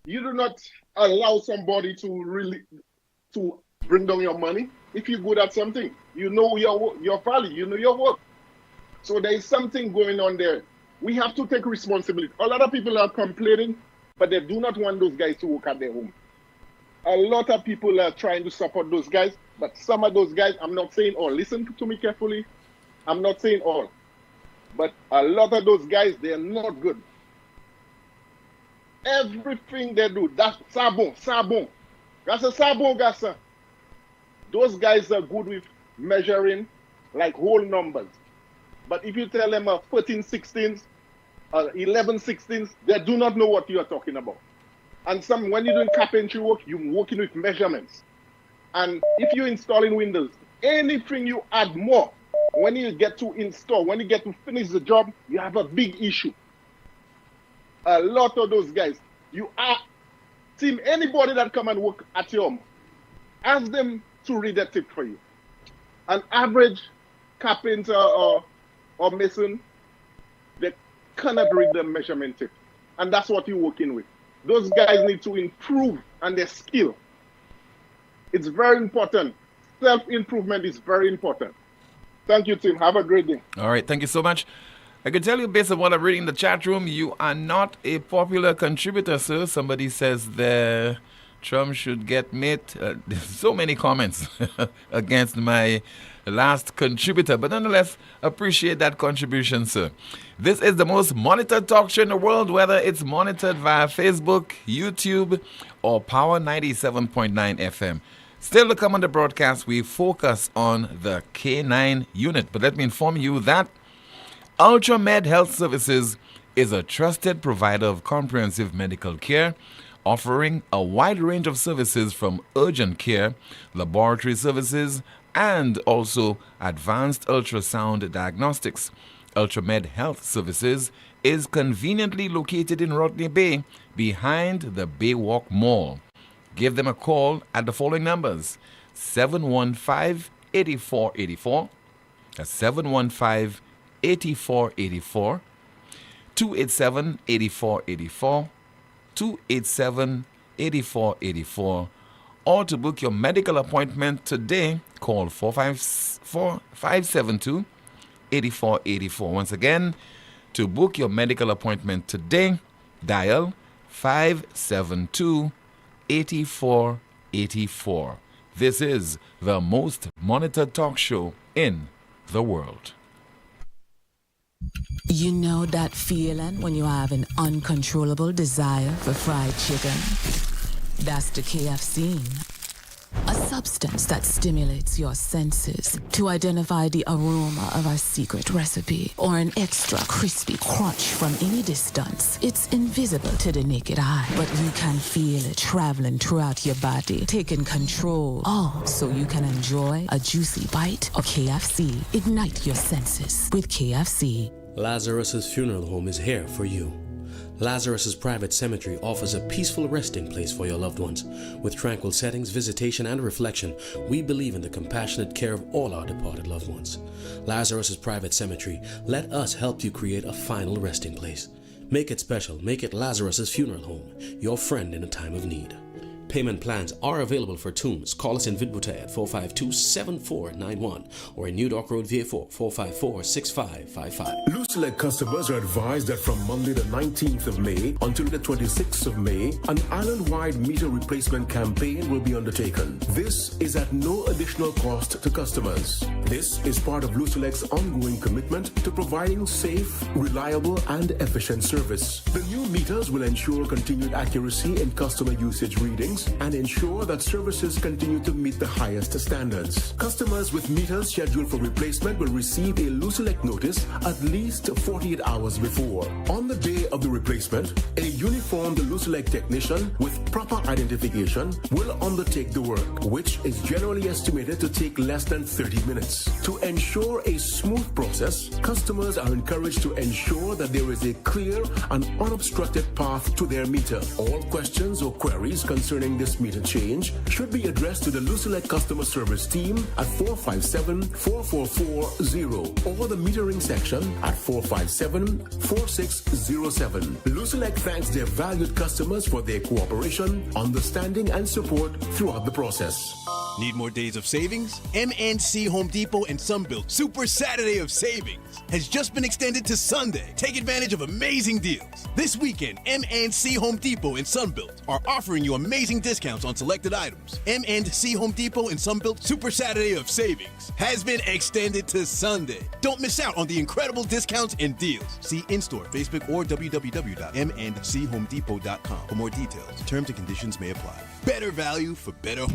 you do not allow somebody to bring down your money. If you're good at something, you know your value, you know your work. So there is something going on there. We have to take responsibility. A lot of people are complaining, but they do not want those guys to work at their home. A lot of people are trying to support those guys, but some of those guys, I'm not saying all. Listen to me carefully. I'm not saying all. But a lot of those guys, they're not good. Everything they do, that's sabon. That's a sabon, gasa. Those guys are good with measuring like whole numbers. But if you tell them 14/16, 11/16, they do not know what you are talking about. And when you're doing carpentry work, you're working with measurements. And if you're installing windows, anything you add more, when you get to install, when you get to finish the job, you have a big issue. A lot of those guys, anybody that come and work at your home, ask them to read a tip for you. An average carpenter or mason, they cannot read the measurement tip. And that's what you're working with. Those guys need to improve on their skill. It's very important. Self-improvement is very important. Thank you, Tim. Have a great day. All right. Thank you so much. I can tell you based on what I'm reading in the chat room, you are not a popular contributor, sir. Somebody says the Trump should get made. So many comments against my last contributor. But nonetheless, appreciate that contribution, sir. This is the most monitored talk show in the world, whether it's monitored via Facebook, YouTube, or Power 97.9 FM. Still to come on the broadcast, we focus on the K9 unit. But let me inform you that UltraMed Health Services is a trusted provider of comprehensive medical care, offering a wide range of services from urgent care, laboratory services, and also advanced ultrasound diagnostics. UltraMed Health Services is conveniently located in Rodney Bay behind the Baywalk Mall. Give them a call at the following numbers: 715-8484. That's 715-8484. 287-8484. 287-8484. Or to book your medical appointment today, call 572-8484. Once again, to book your medical appointment today, dial 572-8484. This is the most monitored talk show in the world. You know that feeling when you have an uncontrollable desire for fried chicken? That's the KFC. A substance that stimulates your senses to identify the aroma of our secret recipe or an extra crispy crunch from any distance. It's invisible to the naked eye, but you can feel it traveling throughout your body, taking control. All so you can enjoy a juicy bite of KFC. Ignite your senses with KFC. Lazarus's Funeral Home is here for you. Lazarus's Private Cemetery offers a peaceful resting place for your loved ones. With tranquil settings, visitation, and reflection, we believe in the compassionate care of all our departed loved ones. Lazarus's Private Cemetery, let us help you create a final resting place. Make it special. Make it Lazarus's Funeral Home, your friend in a time of need. Payment plans are available for tombs. Call us in Vidbuta at 452-7491 or in New Dock Road, VA4, 454-6555. Loose-leg customers are advised that from Monday the 19th of May until the 26th of May, an island-wide meter replacement campaign will be undertaken. This is at no additional cost to customers. This is part of Loose-leg's ongoing commitment to providing safe, reliable, and efficient service. The new meters will ensure continued accuracy in customer usage readings and ensure that services continue to meet the highest standards. Customers with meters scheduled for replacement will receive a Loose-Elect notice at least 48 hours before. On the day of the replacement, a uniformed Loose-Elect technician with proper identification will undertake the work, which is generally estimated to take less than 30 minutes. To ensure a smooth process, customers are encouraged to ensure that there is a clear and unobstructed path to their meter. All questions or queries concerning this meter change should be addressed to the Loose-Elect customer service team at 457-4440 or the metering section at 457-4607. Loose-Elect thanks their valued customers for their cooperation, understanding, and support throughout the process. Need more days of savings? MNC Home Depot and Sunbelt Super Saturday of Savings has just been extended to Sunday. Take advantage of amazing deals. This weekend, MNC Home Depot and Sunbelt are offering you amazing discounts on selected items. MNC Home Depot and Sunbelt Super Saturday of Savings has been extended to Sunday. Don't miss out on the incredible discounts and deals. See in-store, Facebook, or www.mnchomedepot.com for more details. Terms and conditions may apply. Better value for better.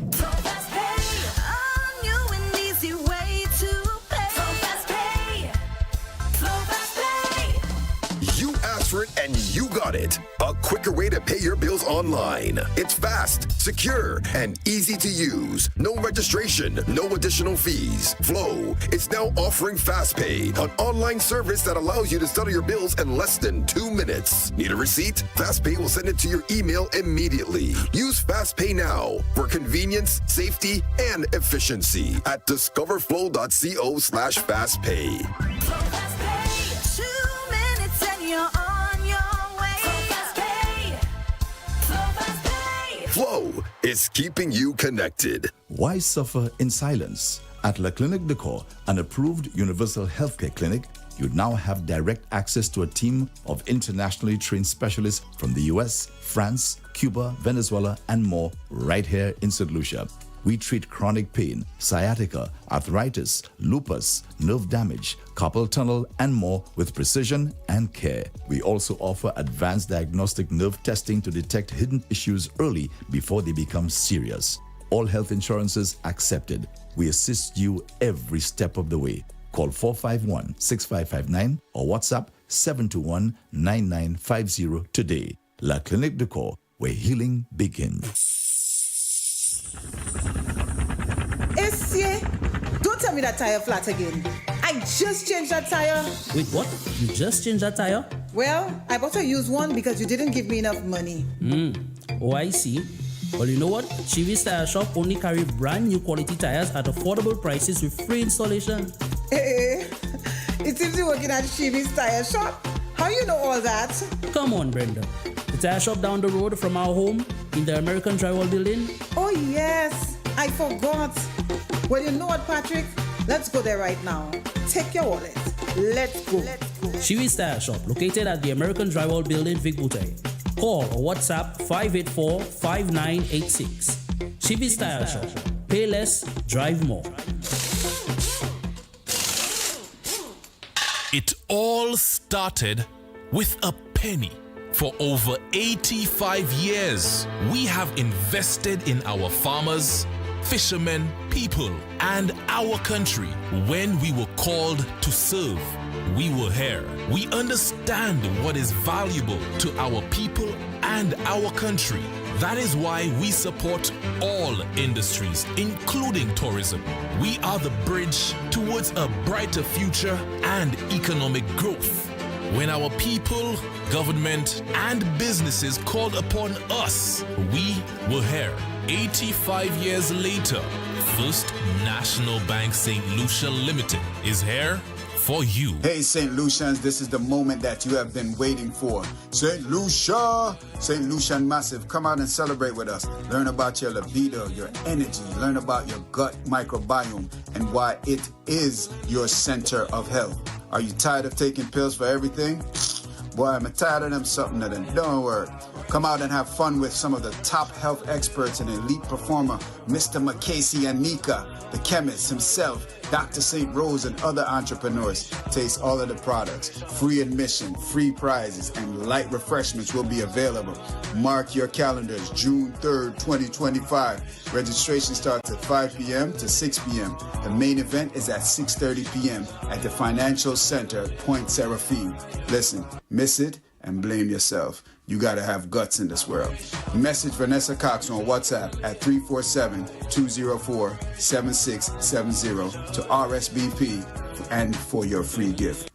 And you got it. A quicker way to pay your bills online. It's fast, secure, and easy to use. No registration, no additional fees. Flow is now offering FastPay, an online service that allows you to settle your bills in less than 2 minutes. Need a receipt? FastPay will send it to your email immediately. Use FastPay now for convenience, safety, and efficiency at discoverflow.co/fastpay. Flow is keeping you connected. Why suffer in silence? At La Clinique de Corps, an approved universal healthcare clinic, you now have direct access to a team of internationally trained specialists from the US, France, Cuba, Venezuela, and more right here in St. Lucia. We treat chronic pain, sciatica, arthritis, lupus, nerve damage, carpal tunnel, and more with precision and care. We also offer advanced diagnostic nerve testing to detect hidden issues early before they become serious. All health insurances accepted. We assist you every step of the way. Call 451-6559 or WhatsApp 721-9950 today. La Clinique de Corps, where healing begins. Essie, don't tell me that tire flat again. I just changed that tire. Wait, what? You just changed that tire? Well, I bought a used one because you didn't give me enough money. Oh, I see. Well, you know what? Chivi's Tire Shop only carry brand new quality tires at affordable prices with free installation. Hey, it seems you're working at Chivi's Tire Shop. How you know all that? Come on, Brenda. The tire shop down the road from our home in the American Drywall Building. Oh, yes. I forgot. Well, you know what, Patrick? Let's go there right now. Take your wallet. Let's go. Shivi's Tire Shop, located at the American Drywall Building, Vigbute. Call or WhatsApp 584-5986. Shivi's Tire Shop. Pay less, drive more. It all started with a penny. For over 85 years, we have invested in our farmers, fishermen, people, and our country. When we were called to serve, we were here. We understand what is valuable to our people and our country. That is why we support all industries, including tourism. We are the bridge towards a brighter future and economic growth. When our people, government, and businesses called upon us, we were here. 85 years later, First National Bank St. Lucia Limited is here for you. Hey, St. Lucians, this is the moment that you have been waiting for. St. Lucia! St. Lucian Massive, come out and celebrate with us. Learn about your libido, your energy, learn about your gut microbiome and why it is your center of health. Are you tired of taking pills for everything? Boy, I'm tired of them something that don't work. Come out and have fun with some of the top health experts and elite performer, Mr. McCasey and Nika, the chemist himself, Dr. St. Rose, and other entrepreneurs. Taste all of the products. Free admission, free prizes, and light refreshments will be available. Mark your calendars, June 3rd, 2025. Registration starts at 5 p.m. to 6 p.m. The main event is at 6:30 p.m. at the Financial Center at Point Seraphine. Listen, miss it and blame yourself. You gotta have guts in this world. Message Vanessa Cox on WhatsApp at 347-204-7670 to RSVP and for your free gift.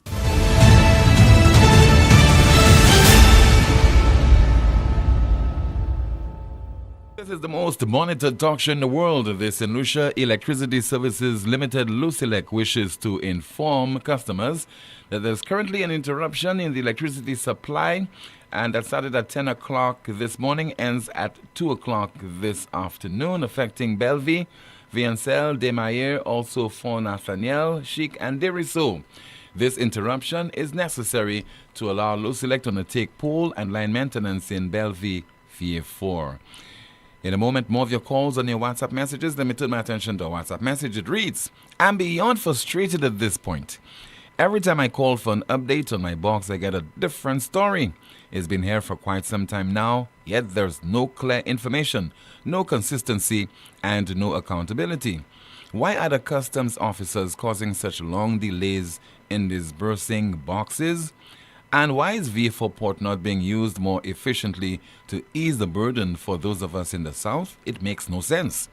This is the most monitored talk show in the world. The St. Lucia Electricity Services Limited, Lucilec, wishes to inform customers that there's currently an interruption in the electricity supply, and that started at 10 o'clock this morning, ends at 2 o'clock this afternoon, affecting Belleville, Viencel, Desmailles, also Fort Nathaniel, Chic, and Deriso. This interruption is necessary to allow Lucilec to undertake pole and line maintenance in Belleville, Vieux Fort. In a moment, more of your calls on your WhatsApp messages. Let me turn my attention to a WhatsApp message. It reads, I'm beyond frustrated at this point. Every time I call for an update on my box, I get a different story. It's been here for quite some time now, yet there's no clear information, no consistency, and no accountability. Why are the customs officers causing such long delays in disbursing boxes? And why is V4 Port not being used more efficiently to ease the burden for those of us in the South? It makes no sense.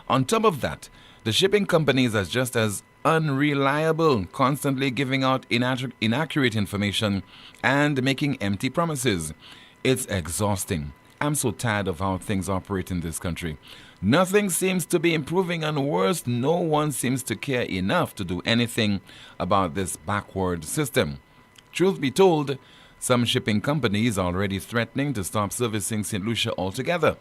On top of that, the shipping companies are just as unreliable, constantly giving out inaccurate information and making empty promises. It's exhausting. I'm so tired of how things operate in this country. Nothing seems to be improving, and worse, no one seems to care enough to do anything about this backward system. Truth be told, some shipping companies are already threatening to stop servicing St. Lucia altogether.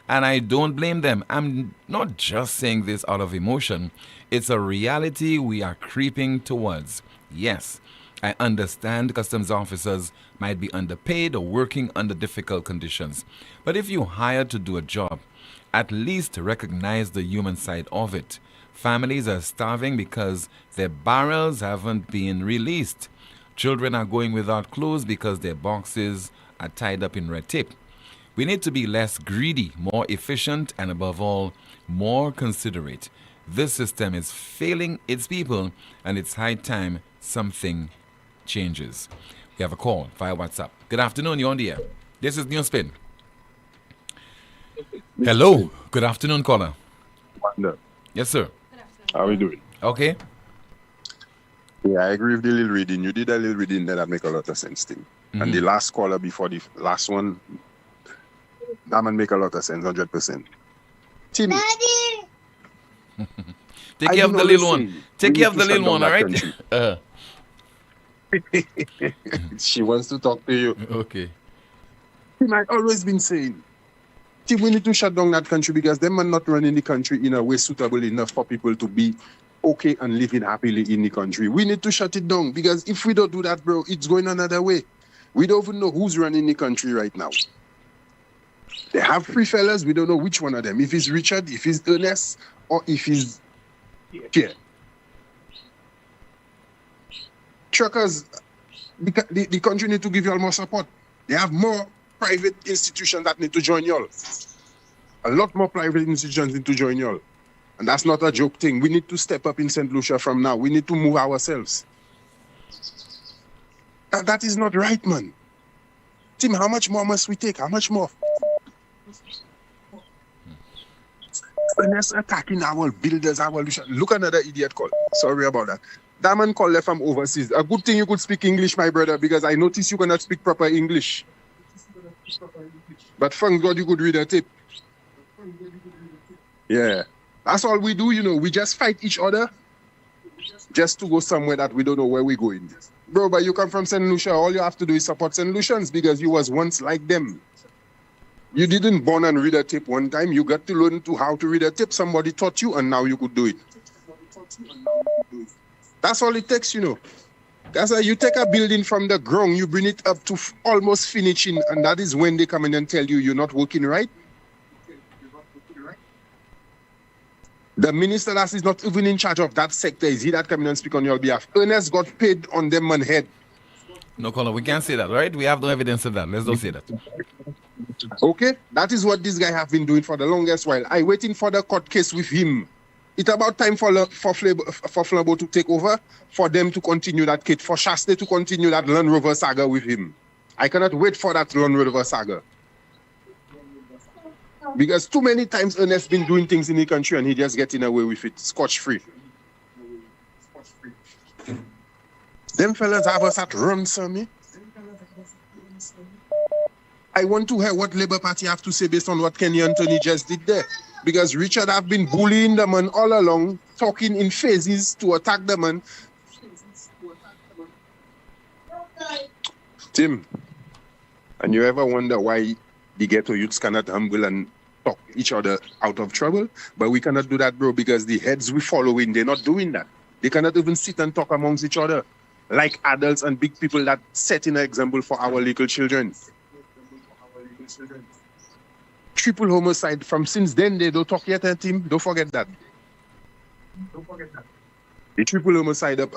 And I don't blame them. I'm not just saying this out of emotion. It's a reality we are creeping towards. Yes, I understand customs officers might be underpaid or working under difficult conditions. But if you hire to do a job, at least recognize the human side of it. Families are starving because their barrels haven't been released. Children are going without clothes because their boxes are tied up in red tape. We need to be less greedy, more efficient, and above all, more considerate. This system is failing its people, and it's high time something changes. We have a call via WhatsApp. Good afternoon, you're on the air. This is NewsSpin. Hello. Good afternoon, caller. Wanda. Yes, sir. How are we doing? Okay. Yeah, I agree with the little reading. You did a little reading there that make a lot of sense to me. Mm-hmm. And the last caller before the last one, that man make a lot of sense, 100%. Tim. Take care of the little one. Take care of the little one, all right? She wants to talk to you. Okay. Tim, I've always been saying, Team, we need to shut down that country because them are not running the country in a way suitable enough for people to be okay and living happily in the country. We need to shut it down because if we don't do that, bro, it's going another way. We don't even know who's running the country right now. They have three fellas. We don't know which one of them. If it's Richard, if it's Ernest, or if it's Pierre. Truckers, the country need to give you all more support. They have more private institutions that need to join y'all. A lot more private institutions need to join y'all. And that's not a joke thing. We need to step up in St. Lucia from now. We need to move ourselves. That is not right, man. Tim, how much more must we take? How much more? Unless attacking our builders, our Lucia. Look, another idiot call. Sorry about that. That man called left from overseas. A good thing you could speak English, my brother, because I noticed you cannot speak proper English. But thank God you could read a tape. Yeah. That's all we do, you know. We just fight each other just to go somewhere that we don't know where we're going. Bro, but you come from St. Lucia, all you have to do is support St. Lucians because you was once like them. You didn't born and read a tape one time. You got to learn how to read a tape. Somebody taught you and now you could do it. That's all it takes, you know. That's why you take a building from the ground, you bring it up to almost finishing, and that is when they come in and tell you you're not working right. The minister that is not even in charge of that sector, is he that coming and speak on your behalf? Ernest got paid on them man head. No, Colin, we can't say that, right? We have no evidence of that. Let's not say that. Okay? That is what this guy have been doing for the longest while. I waiting for the court case with him. It's about time for Flambeau to take over, for them to continue that case, for Shasta to continue that Land Rover saga with him. I cannot wait for that Land Rover saga. Because too many times Ernest been doing things in the country and he just getting away with it, scotch-free. Them fellas have us at ransom. I want to hear what Labour Party have to say based on what Kenny Anthony just did there. Because Richard have been bullying the man all along, talking in phases to attack the man. Tim, and you ever wonder why the ghetto youths cannot humble and talk each other out of trouble? But we cannot do that, bro, because the heads we following, they're not doing that. They cannot even sit and talk amongst each other like adults and big people that set an example for our little children. Triple homicide. From since then, they don't talk yet, Tim. Don't forget that. The triple homicide up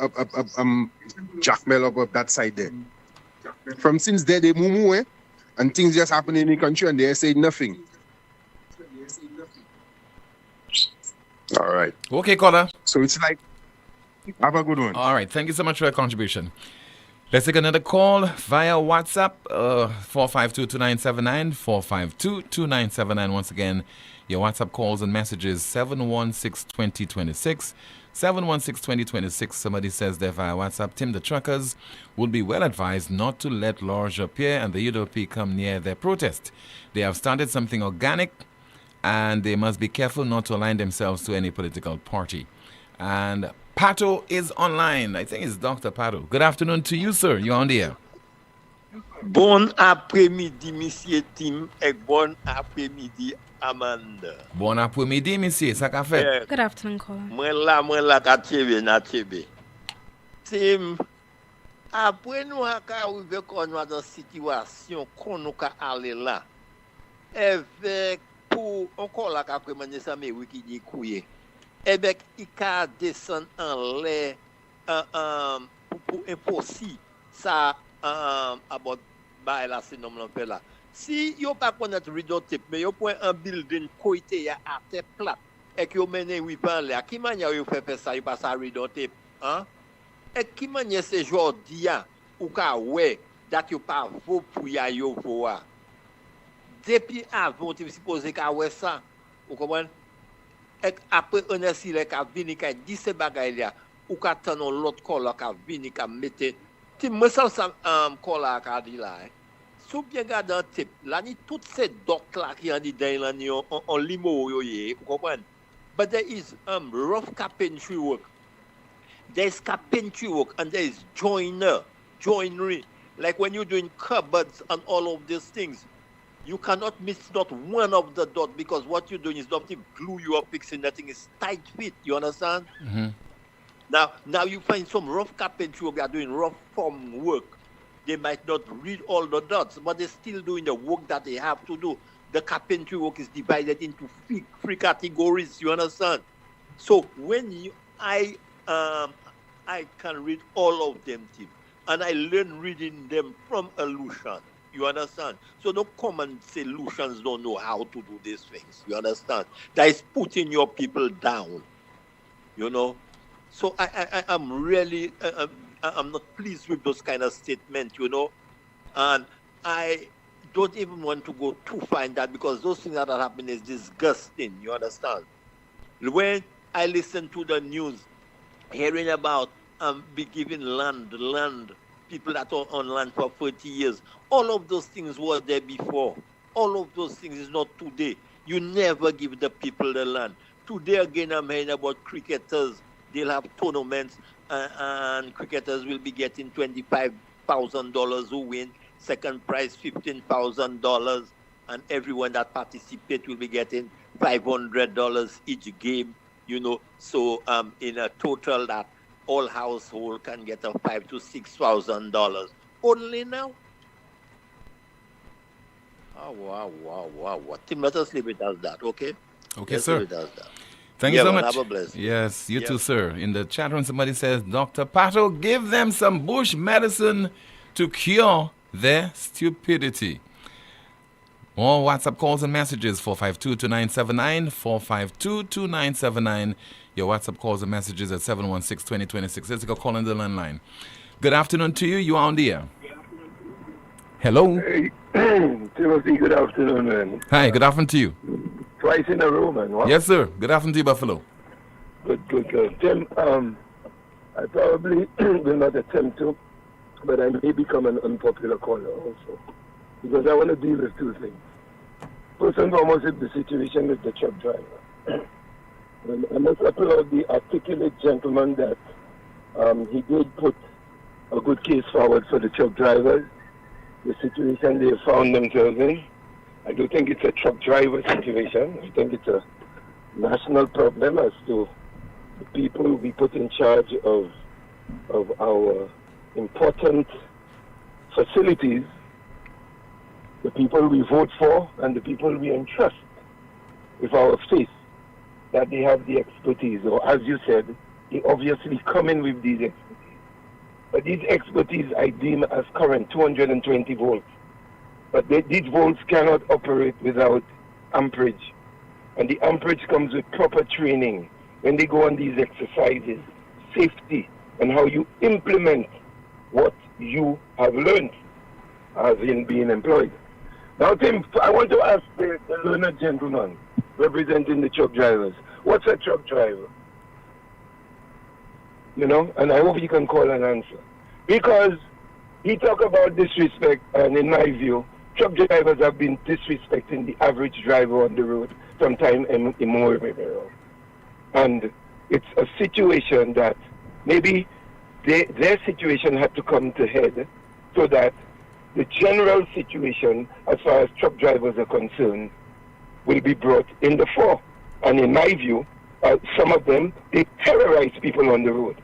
Jack Mel up that side there. From since then, they move and things just happen in the country and they say nothing. All right. Okay, caller. So it's like, have a good one. All right. Thank you so much for your contribution. Let's take another call via WhatsApp, 452-2979, 452-2979. Once again, your WhatsApp calls and messages, 716-2026, 716-2026. Somebody says there via WhatsApp, Tim, the truckers would be well advised not to let Lorge Pierre and the UDP come near their protest. They have started something organic, and they must be careful not to align themselves to any political party. And Pato is online. I think it's Dr. Pato. Good afternoon to you, sir. You're on the air. Bon après-midi, Monsieur Tim, et bon après-midi, Amanda. Bon après-midi, monsieur. Ça qu'a fait? Good afternoon, caller. Moi la ka chebe. Tim, après nous ka arrivé qu'on dans une situation qu'on nous ka aller là. Avec pour encore la ka prémaner ça mais oui qui dit couiller. Avec il ka descend en l'air pour impossible ça about ba la c'est nom l'empêche là. Si yo pas connaître ridote mais yo point un building côté ya à terre plate et que yo mené oui pas là qui manière yo fait ça yo pas ça ridote hein et qui manière c'est jodi ya ou ka ouais dat yo pas vaut pour ya yo voir depuis avant tu supposé ka ouais ça vous comprenez et après on est si les ka vini ka dit ces bagaille là ou ka tano l'autre color ka vini ka mettre ti moi ça color ka dit là sous bien garder un type là ni toutes ces docs là qui en dit dans là on limo yo vous comprenez but there is rough carpentry work, there's carpentry work, and there is joinery like when you're doing cupboards and all of these things You cannot miss not one of the dot because what you're doing is not to glue you are fixing that thing is tight fit. You understand? Mm-hmm. Now you find some rough carpentry work, they are doing rough form work. They might not read all the dots, but they're still doing the work that they have to do. The carpentry work is divided into three categories. You understand? So when I can read all of them, Tim, and I learn reading them from a Lucian. You understand? So don't come and say Lucians don't know how to do these things. You understand? That is putting your people down. You know? So I'm really, I'm not pleased with those kind of statements, you know? And I don't even want to go too far in that because those things that are happening is disgusting. You understand? When I listen to the news, hearing about be giving land, people that are on land for 30 years. All of those things were there before. All of those things is not today. You never give the people the land. Today again, I'm hearing about cricketers. They'll have tournaments and cricketers will be getting $25,000 who win. Second prize, $15,000. And everyone that participates will be getting $500 each game. You know, so in a total that all household can get a $5,000 to $6,000 only now. Oh wow! Tim, let us leave it as that, okay? Okay, Let's sir. leave it as that. Thank you so much. Have a blessing. Yes, you too, sir. In the chat room, somebody says, Dr. Pato, give them some bush medicine to cure their stupidity. More WhatsApp calls and messages, 452-2979, 452-2979. Your WhatsApp calls and messages at 716-2026. Let's go call in the landline. Good afternoon to you. You are on the air. Hello. Hey, Timothy, good afternoon, man. Hi, good afternoon to you. Twice in a row, man. What? Yes, sir. Good afternoon to you, Buffalo. Good. Tim, I probably will not attempt to, but I may become an unpopular caller also. Because I want to deal with two things. First and foremost is the situation with the truck driver. And I must applaud the articulate gentleman that he did put a good case forward for the truck drivers, the situation they found themselves in. I do think it's a truck driver situation. I think it's a national problem as to the people we put in charge of our important facilities, the people we vote for, and the people we entrust with our faith, that they have the expertise, or as you said, they obviously come in with these expertise. But these expertise I deem as current, 220 volts. But these volts cannot operate without amperage. And the amperage comes with proper training. When they go on these exercises, safety, and how you implement what you have learned as in being employed. Now, Tim, I want to ask the learned gentleman representing the truck drivers, what's a truck driver? You know, and I hope you can call an answer. Because he talk about disrespect, and in my view, truck drivers have been disrespecting the average driver on the road from time immemorial. And it's a situation that maybe their situation had to come to head so that the general situation as far as truck drivers are concerned will be brought in the fore. And in my view, some of them, they terrorize people on the road.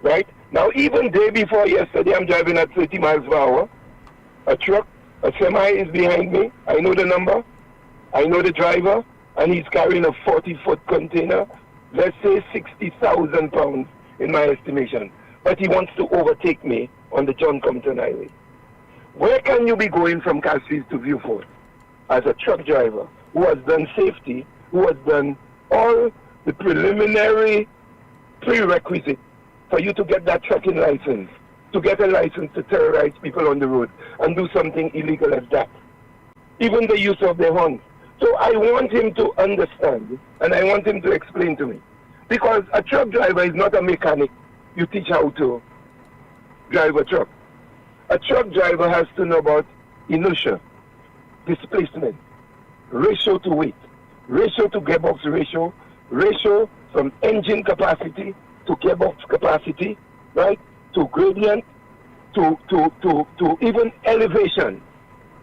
Right? Now, even day before yesterday, I'm driving at 30 miles per hour. A truck, a semi is behind me. I know the number. I know the driver. And he's carrying a 40-foot container. Let's say 60,000 pounds in my estimation. But he wants to overtake me on the John Compton Highway. Where can you be going from Castries to Viewfort as a truck driver who has done safety, who has done all the preliminary prerequisites for you to get that trucking license, to get a license to terrorize people on the road and do something illegal as that? Even the use of their horns. So I want him to understand and I want him to explain to me. Because a truck driver is not a mechanic you teach how to drive a truck. A truck driver has to know about inertia, displacement, ratio to weight, ratio to gearbox ratio, ratio from engine capacity to gearbox capacity, right? To gradient, to even elevation.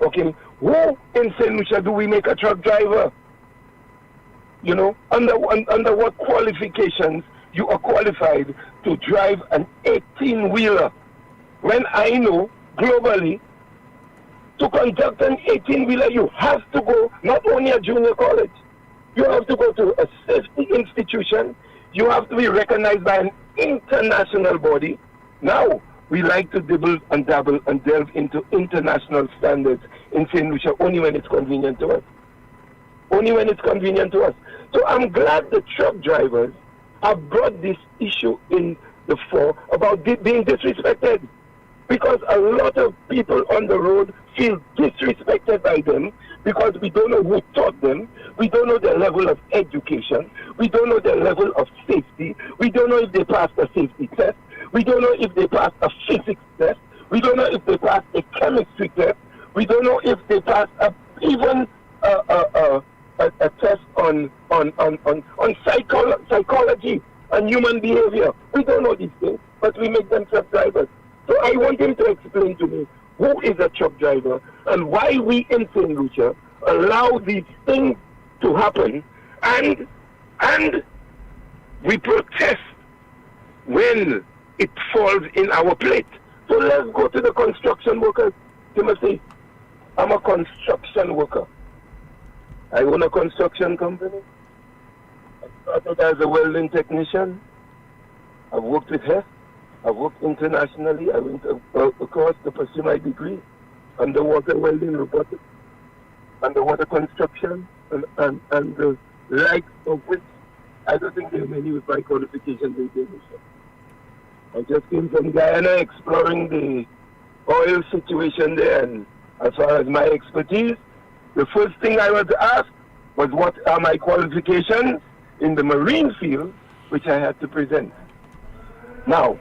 Okay, Who in St. Lucia do we make a truck driver? You know, under what qualifications you are qualified to drive an 18-wheeler? When I know globally, to conduct an 18-wheeler, you have to go not only a junior college, you have to go to a safety institution, you have to be recognized by an international body. Now, we like to dibble and dabble and delve into international standards in St. Lucia only when it's convenient to us. Only when it's convenient to us. So I'm glad the truck drivers have brought this issue in the fore about being disrespected. Because a lot of people on the road feel disrespected by them because we don't know who taught them, we don't know their level of education, we don't know their level of safety, we don't know if they passed a safety test, we don't know if they passed a physics test, we don't know if they passed a chemistry test, we don't know if they passed even a test on psychology and human behavior. We don't know these things, but we make them truck drivers. So I want him to explain to me who is a truck driver and why we in St. Lucia allow these things to happen and we protest when it falls in our plate. So let's go to the construction workers. Timothy, I'm a construction worker. I own a construction company. I started as a welding technician. I've worked with Hess. I've worked internationally. I went across to pursue my degree, underwater welding, robotics, underwater construction, and the likes of which I don't think there are many with my qualifications in Indonesia. I just came from Guyana exploring the oil situation there, and as far as my expertise, the first thing I was asked was what are my qualifications in the marine field, which I had to present. Now,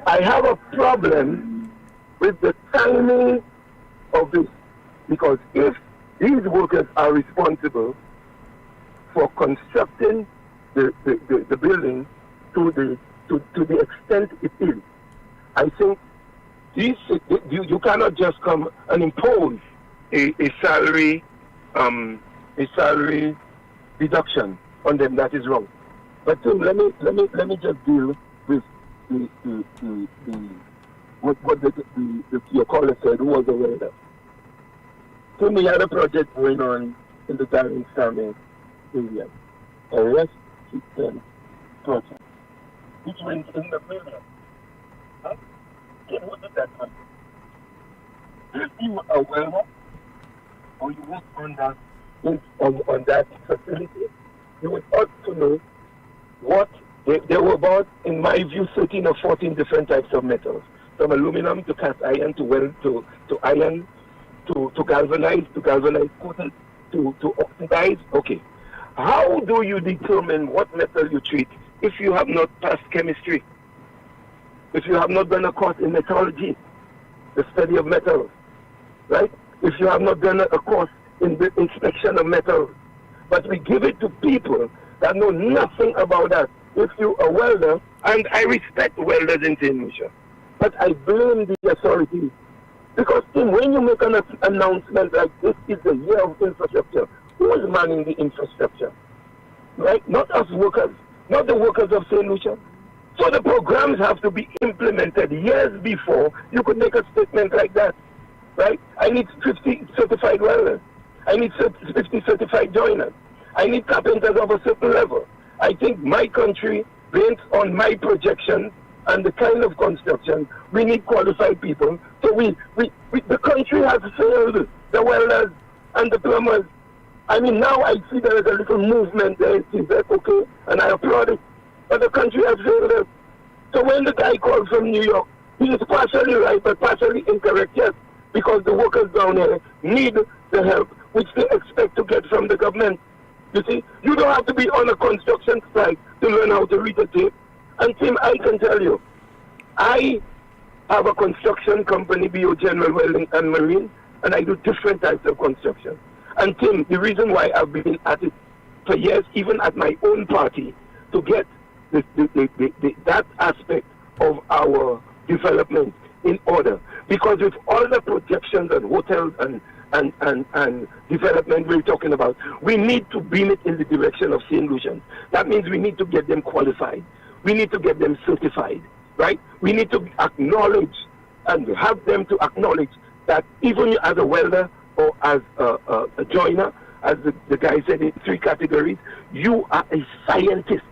I have a problem with the timing of this, because if these workers are responsible for constructing the building to the extent it is, I think you cannot just come and impose a salary deduction on them. That is wrong. But so let me just deal with what your caller said, who was aware of. So we had a project going on in the Darren Stanley area, a rest system project, which went in the million. Huh? Who did that one? If you were aware of, or you work on that facility, you would ought to know what there were about, in my view, 13 or 14 different types of metals, from aluminum to cast iron to weld to iron to galvanize coated to oxidize. Okay, how do you determine what metal you treat if you have not passed chemistry? If you have not done a course in metallurgy, the study of metals, right? If you have not done a course in the inspection of metals, but we give it to people that know nothing about that. If you're a welder, and I respect welders in St. Lucia, but I blame the authorities. Because when you make an announcement like this is the year of infrastructure, who is manning the infrastructure? Right? Not us workers, not the workers of St. Lucia. So the programs have to be implemented years before you could make a statement like that. Right? I need 50 certified welders. I need 50 certified joiners. I need carpenters of a certain level. I think my country, based on my projections and the kind of construction, we need qualified people. So the country has failed the welders and the plumbers. I mean, now I see there is a little movement there. It's okay, and I applaud it. But the country has failed us. So when the guy called from New York, he is partially right, but partially incorrect, yes, because the workers down here need the help which they expect to get from the government. You see, you don't have to be on a construction site to learn how to read a tape. And Tim, I can tell you, I have a construction company, BO General Welding and Marine, and I do different types of construction. And Tim, the reason why I've been at it for years, even at my own party, to get that aspect of our development in order. Because with all the projections and hotels and and development we're talking about, we need to beam it in the direction of St. Lucian. That means we need to get them qualified. We need to get them certified, right? We need to acknowledge and have them to acknowledge that even as a welder or as a joiner, as the guy said in 3 categories, you are a scientist.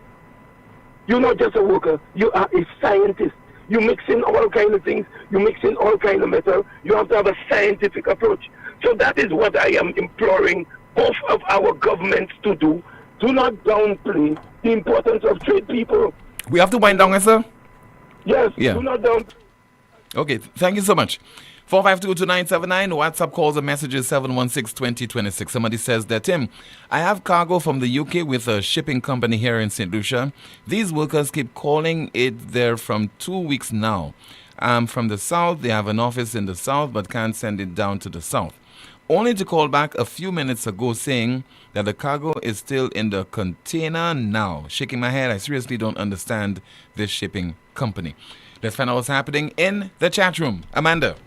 You're not just a worker, you are a scientist. You mix in all kind of things, you mix in all kind of metal, you have to have a scientific approach. So that is what I am imploring both of our governments to do. Do not downplay the importance of trade people. We have to wind down, sir? Yes, yeah. Do not downplay. Okay, thank you so much. 4522979, WhatsApp calls and messages 716-2026. Somebody says that, Tim, I have cargo from the UK with a shipping company here in St. Lucia. These workers keep calling it there from 2 weeks now. I'm from the south. They have an office in the south but can't send it down to the south. Only to call back a few minutes ago saying that the cargo is still in the container now. Shaking my head, I seriously don't understand this shipping company. Let's find out what's happening in the chat room. Amanda.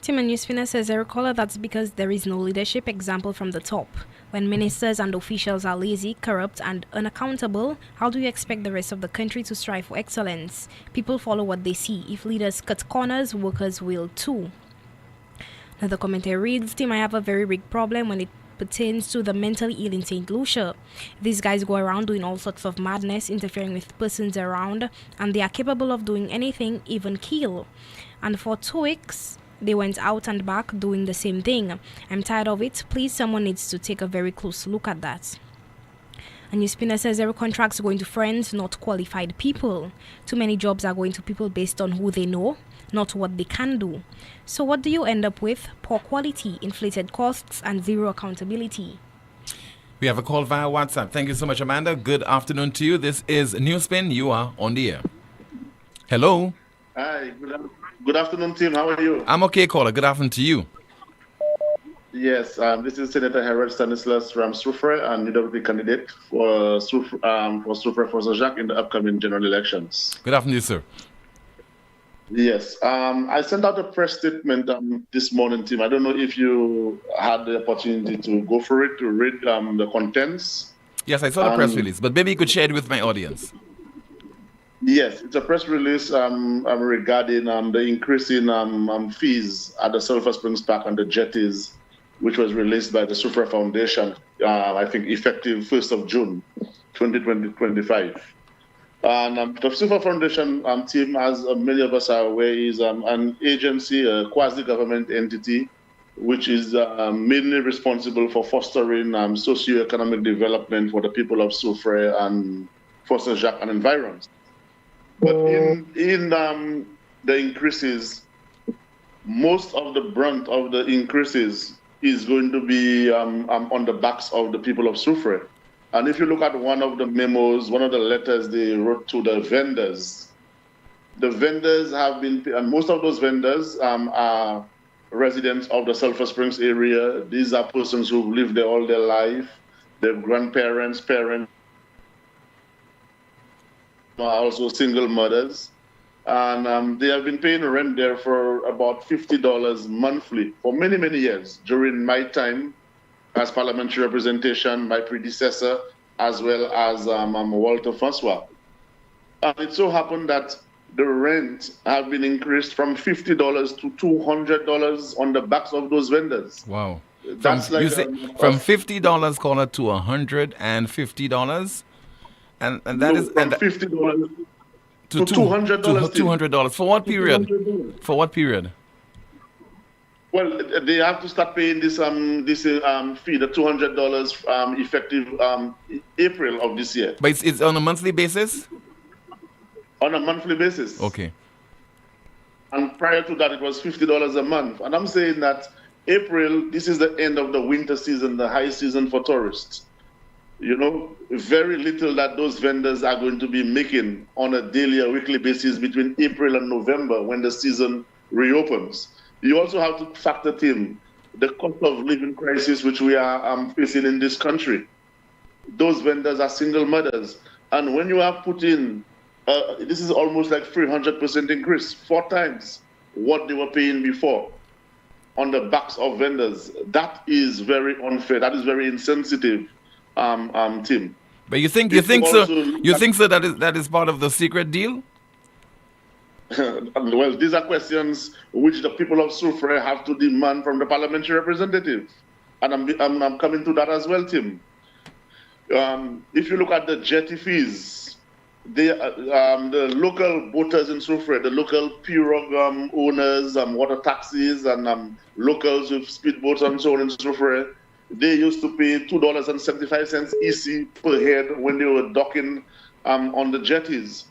Tim and NewsSpin says, I recall that's because there is no leadership example from the top. When ministers and officials are lazy, corrupt, and unaccountable, how do you expect the rest of the country to strive for excellence? People follow what they see. If leaders cut corners, workers will too. Another commentary reads, Tim, I have a very big problem when it pertains to the mentally ill in St. Lucia. These guys go around doing all sorts of madness, interfering with persons around, and they are capable of doing anything, even kill. And for 2 weeks, they went out and back doing the same thing. I'm tired of it. Please, someone needs to take a very close look at that. And NewsSpin says every contract's going to friends, not qualified people. Too many jobs are going to people based on who they know, not what they can do. So what do you end up with? Poor quality, inflated costs, and zero accountability. We have a call via WhatsApp. Thank you so much, Amanda. Good afternoon to you. This is NewsSpin. You are on the air. Hello. Hi. Good afternoon, Tim. How are you? I'm okay, caller. Good afternoon to you. Yes, this is Senator Harold Stanislas from Soufrière and UWP candidate for Soufrière for Jacques in the upcoming general elections. Good afternoon, sir. Yes, I sent out a press statement this morning, Tim. I don't know if you had the opportunity to go for it, to read the contents. Yes, I saw the press release, but maybe you could share it with my audience. Yes, it's a press release regarding the increase in fees at the Sulphur Springs Park and the jetties, which was released by the Soufrière Foundation, I think effective 1st of June, 2025. And the Soufrière Foundation team, as many of us are aware, is an agency, a quasi-government entity, which is mainly responsible for fostering socio-economic development for the people of Soufrière and for Saint-Jacques and environs. But in the increases, most of the brunt of the increases is going to be on the backs of the people of Soufrière. And if you look at one of the memos, one of the letters they wrote to the vendors have been, and most of those vendors are residents of the Sulphur Springs area. These are persons who've lived there all their life, their grandparents, parents, are also single mothers. And they have been paying rent there for about $50 monthly for many, many years during my time as parliamentary representation, my predecessor, as well as Walter Francois. And it so happened that the rent have been increased from $50 to $200 on the backs of those vendors. Wow. That's from $50, call it, to $150. And that is from $50 to $200. $200. For what period? For what period? Well, they have to start paying this fee, the $200, effective April of this year. But it's on a monthly basis? On a monthly basis. Okay. And prior to that, it was $50 a month. And I'm saying that April, this is the end of the winter season, the high season for tourists. You know, very little that those vendors are going to be making on a daily or weekly basis between April and November when the season reopens. You also have to factor in the cost of living crisis which we are facing in this country. Those vendors are single mothers. And when you have put in, this is almost like 300% increase, 4 times what they were paying before. on the backs of vendors. That is very unfair. That is very insensitive, Tim. But you think so? You think so that is part of the secret deal? Well, these are questions which the people of Soufrière have to demand from the parliamentary representative, and I'm coming to that as well, Tim. If you look at the jetty fees, the local boaters in Soufrière, the local pirogue owners, water taxis, and locals with speedboats and so on in Soufrière, they used to pay $2.75 EC per head when they were docking on the jetties.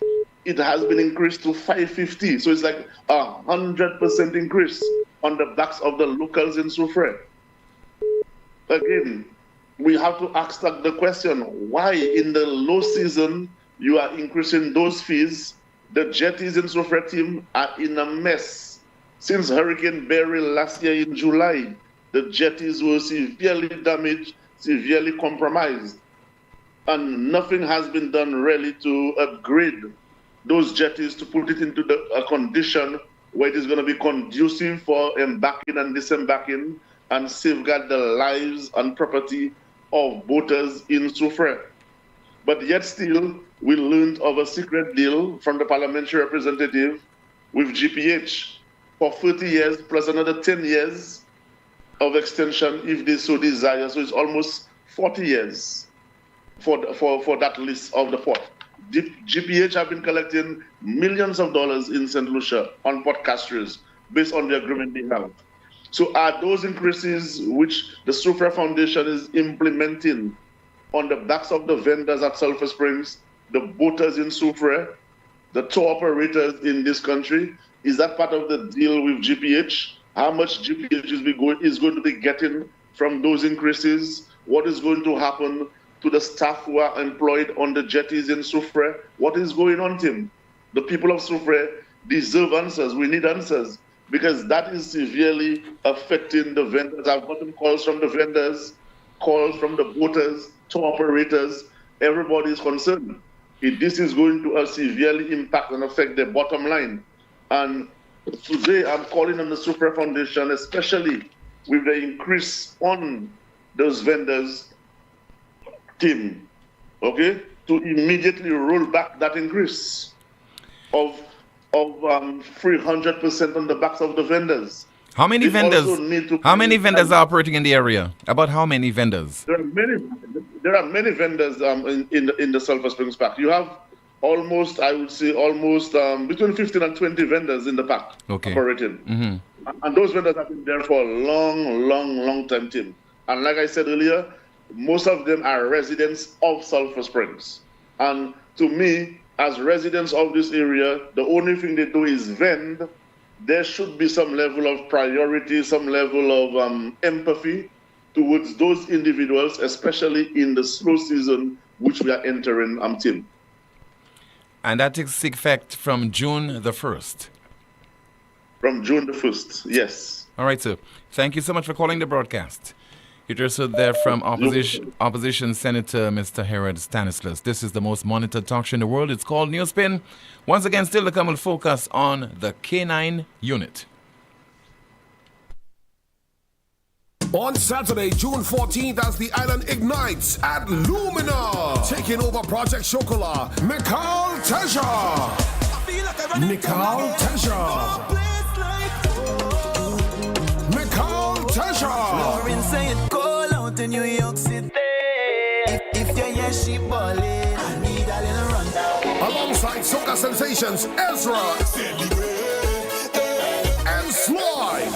It has been increased to $5.50, so it's like 100% increase on the backs of the locals in Soufrière. Again, we have to ask the question, why in the low season you are increasing those fees? The jetties in Soufrière, team, are in a mess. Since Hurricane Barry last year in July, the jetties were severely damaged, severely compromised. And nothing has been done really to upgrade those jetties to put it into a condition where it is going to be conducive for embarking and disembarking and safeguard the lives and property of boaters in Soufrière. But yet still, we learned of a secret deal from the parliamentary representative with GPH for 30 years plus another 10 years of extension if they so desire. So it's almost 40 years for that list of the port. GPH have been collecting millions of dollars in St. Lucia on port casters based on the agreement they have. So are those increases which the Soufrière Foundation is implementing on the backs of the vendors at Sulphur Springs, the boaters in Soufrière, the tour operators in this country, is that part of the deal with GPH? How much GPH is going to be getting from those increases? What is going to happen to the staff who are employed on the jetties in Soufrière? What is going on, Tim? The people of Soufrière deserve answers. We need answers because that is severely affecting the vendors. I've gotten calls from the vendors, calls from the boaters, tour operators. Everybody is concerned. This is going to severely impact and affect their bottom line. And today I'm calling on the Soufrière Foundation, especially with the increase on those vendors, Tim, okay, to immediately roll back that increase of 300% on the backs of the vendors. How many vendors? How many vendors are operating in the area? About how many vendors? There are many vendors in the Sulphur Springs Park. You have almost, I would say, between 15 and 20 vendors in the park operating. Mm-hmm. And those vendors have been there for a long time, Tim. And like I said earlier, most of them are residents of Sulphur Springs. And to me, as residents of this area, the only thing they do is vend. There should be some level of priority, some level of empathy towards those individuals, especially in the slow season which we are entering, Tim. And that takes effect from June the 1st? From June the 1st, yes. All right, sir. Thank you so much for calling the broadcast. You just heard there from opposition Senator Mr. Herod Stanislas. This is the most monitored talk show in the world. It's called NewsSpin. Once again, still to come will focus on the K9 unit. On Saturday, June 14th, as the island ignites at Lumina, taking over Project Chocolat, Mikal Teja. Mikal Teja. Mikal Teja. Lauren saying, call out in New York City. If you're here, she ballin'. I need a little rundown. Alongside soca sensations, Ezra and Sly.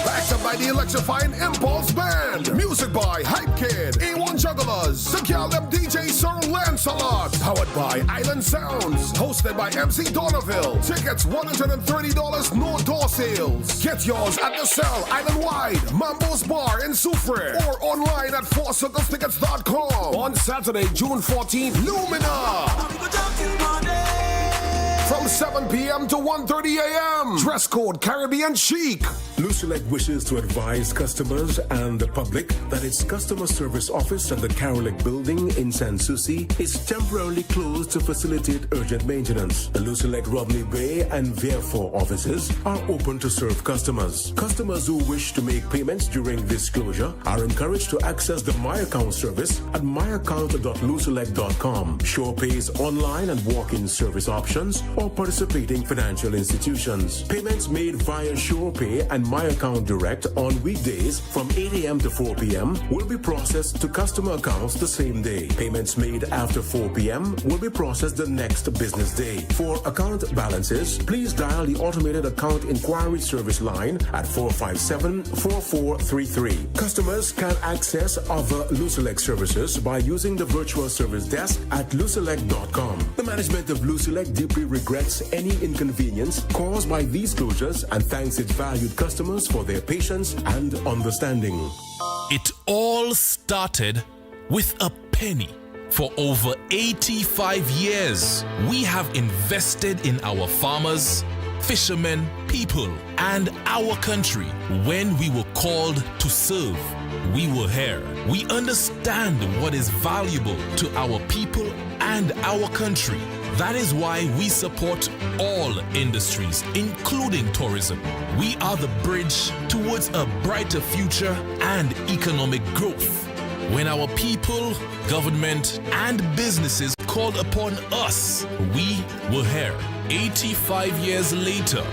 Backed up by the electrifying Impulse Band. Music by Hype Kid, A1 Jugglers, the Callum DJ Sir Lancelot. Powered by Island Sounds. Hosted by MC Donoville. Tickets $130, no door sales. Get yours at the Cell Island-wide, Mambo's Bar in Soufrière, or online at fourcirclestickets.com. On Saturday, June 14th, Lumina. From from 7 p.m. to 1:30 a.m. Dress code Caribbean chic. Lucelec wishes to advise customers and the public that its customer service office at the Carolic building in San Souci is temporarily closed to facilitate urgent maintenance. The Lucelec Romney Bay and Vieux offices are open to serve customers. Customers who wish to make payments during this closure are encouraged to access the My Account service at myaccount.lucelec.com. Sure pays online and walk-in service options or participating financial institutions. Payments made via Sure Pay and My Account Direct on weekdays from 8 a.m. to 4 p.m. will be processed to customer accounts the same day. Payments made after 4 p.m. will be processed the next business day. For account balances, please dial the automated account inquiry service line at 457-4433. Customers can access other Lucelec services by using the virtual service desk at lucelec.com. The management of Lucelec deeply regrets any inconvenience caused by these closures and thanks its valued customers for their patience and understanding. It all started with a penny. For over 85 years, we have invested in our farmers, fishermen, people, and our country. When we were called to serve, we were here. We understand what is valuable to our people and our country. That is why we support all industries, including tourism. We are the bridge towards a brighter future and economic growth. When our people, government, and businesses called upon us, we were here. 85 years later,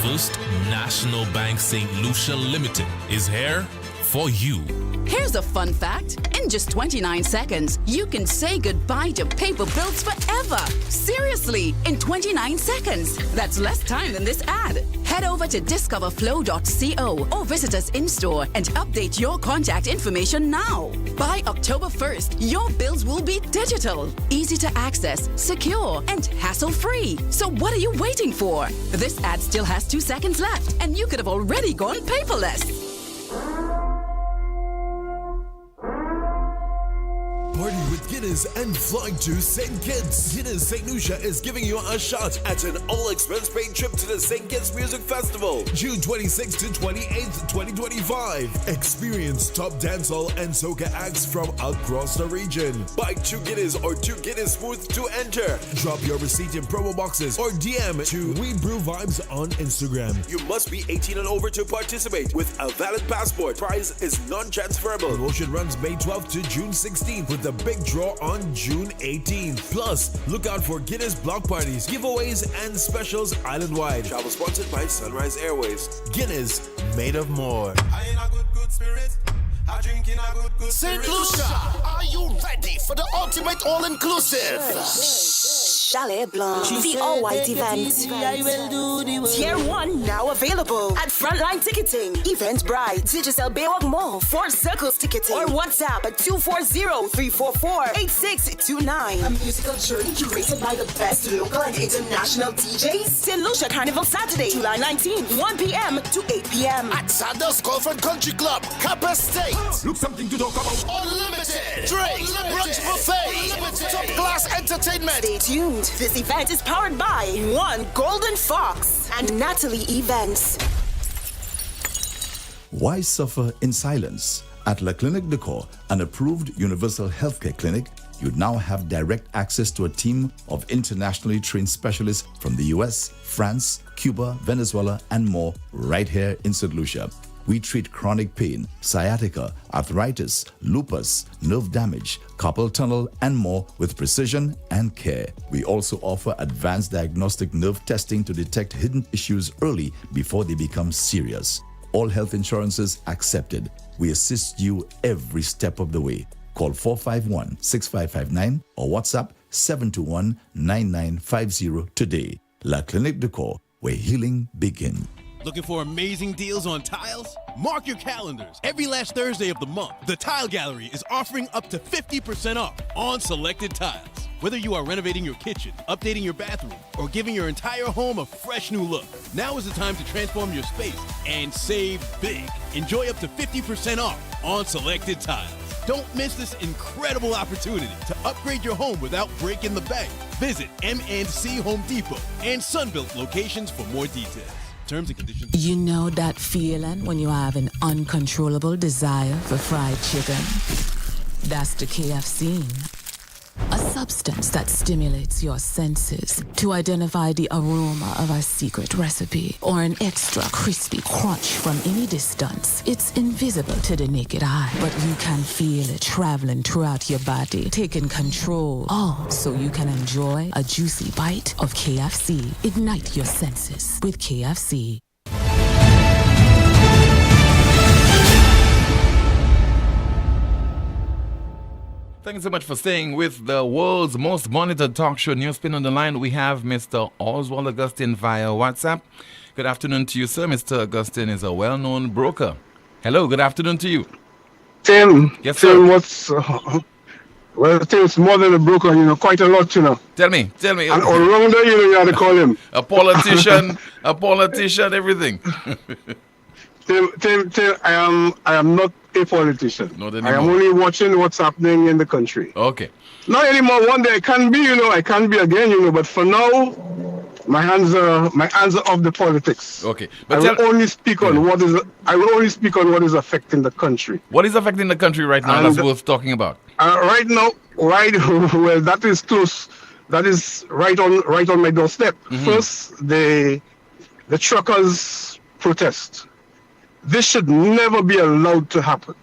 First National Bank St. Lucia Limited is here for you. Here's a fun fact. In just 29 seconds, you can say goodbye to paper bills forever. Seriously, in 29 seconds. That's less time than this ad. Head over to discoverflow.co or visit us in-store and update your contact information now. By October 1st, your bills will be digital, easy to access, secure, and hassle-free. So what are you waiting for? This ad still has 2 seconds left, and you could have already gone paperless. Party with Guinness and fly to St. Kitts. Guinness St. Lucia is giving you a shot at an all-expense-paid trip to the St. Kitts Music Festival, June 26th to 28th, 2025. Experience top dancehall and soca acts from across the region. Buy 2 Guinness or 2 Guinness Smooth to enter. Drop your receipt in promo boxes or DM to We Brew Vibes on Instagram. You must be 18 and over to participate with a valid passport. Prize is non-transferable. Promotion runs May 12th to June 16th with the big draw on June 18th. Plus, look out for Guinness block parties, giveaways, and specials island-wide. Travel sponsored by Sunrise Airways. Guinness, made of more. I in a good spirit. I drink in a good St. Lucia, are you ready for the ultimate all-inclusive? Chalet Blanc, the all-white event. Tier 1 now available at Frontline Ticketing, Eventbrite, Digicel Baywalk Mall, 4 Circles Ticketing, or WhatsApp at 240-344-8629. A musical journey curated by the best local and international DJs. St. Lucia Carnival Saturday, July 19th, 1 p.m. to 8 p.m. at Sanders Golf and Country Club, Capra State. Look something to talk about. Unlimited drink, brunch buffet, top-class entertainment. Stay tuned. This event is powered by One Golden Fox and Natalie Events. Why suffer in silence? At La Clinique de Corps, an approved universal healthcare clinic, you now have direct access to a team of internationally trained specialists from the US, France, Cuba, Venezuela, and more right here in St. Lucia. We treat chronic pain, sciatica, arthritis, lupus, nerve damage, carpal tunnel, and more with precision and care. We also offer advanced diagnostic nerve testing to detect hidden issues early before they become serious. All health insurances accepted. We assist you every step of the way. Call 451-6559 or WhatsApp 721-9950 today. La Clinique de Corps, where healing begins. Looking for amazing deals on tiles? Mark your calendars. Every last Thursday of the month, the Tile Gallery is offering up to 50% off on selected tiles. Whether you are renovating your kitchen, updating your bathroom, or giving your entire home a fresh new look, now is the time to transform your space and save big. Enjoy up to 50% off on selected tiles. Don't miss this incredible opportunity to upgrade your home without breaking the bank. Visit M&C Home Depot and Sunbelt locations for more details. Terms and conditions. You know that feeling when you have an uncontrollable desire for fried chicken? That's the KFC. A substance that stimulates your senses to identify the aroma of a secret recipe or an extra crispy crunch from any distance. It's invisible to the naked eye, but you can feel it traveling throughout your body, taking control. All so you can enjoy a juicy bite of KFC. Ignite your senses with KFC. Thanks so much for staying with the world's most monitored talk show, NewsSpin. On the line, we have Mr. Oswald Augustine via WhatsApp. Good afternoon to you, sir. Mr. Augustine is a well-known broker. Hello, good afternoon to you. Tim, yes, Tim, sir. Well, Tim's more than a broker, quite a lot, Tell me. And all-rounder, you had to call him. a politician, everything. Tim, I am not a politician. Not I am only watching what's happening in the country. Okay. Not anymore. One day I can be, I can be again, but for now, my hands are off the politics. Okay. But I will only speak on what is affecting the country. What is affecting the country right now? That's worth talking about. Right now, well, that is close. That is right on my doorstep. Mm-hmm. First, the truckers' protest. This should never be allowed to happen.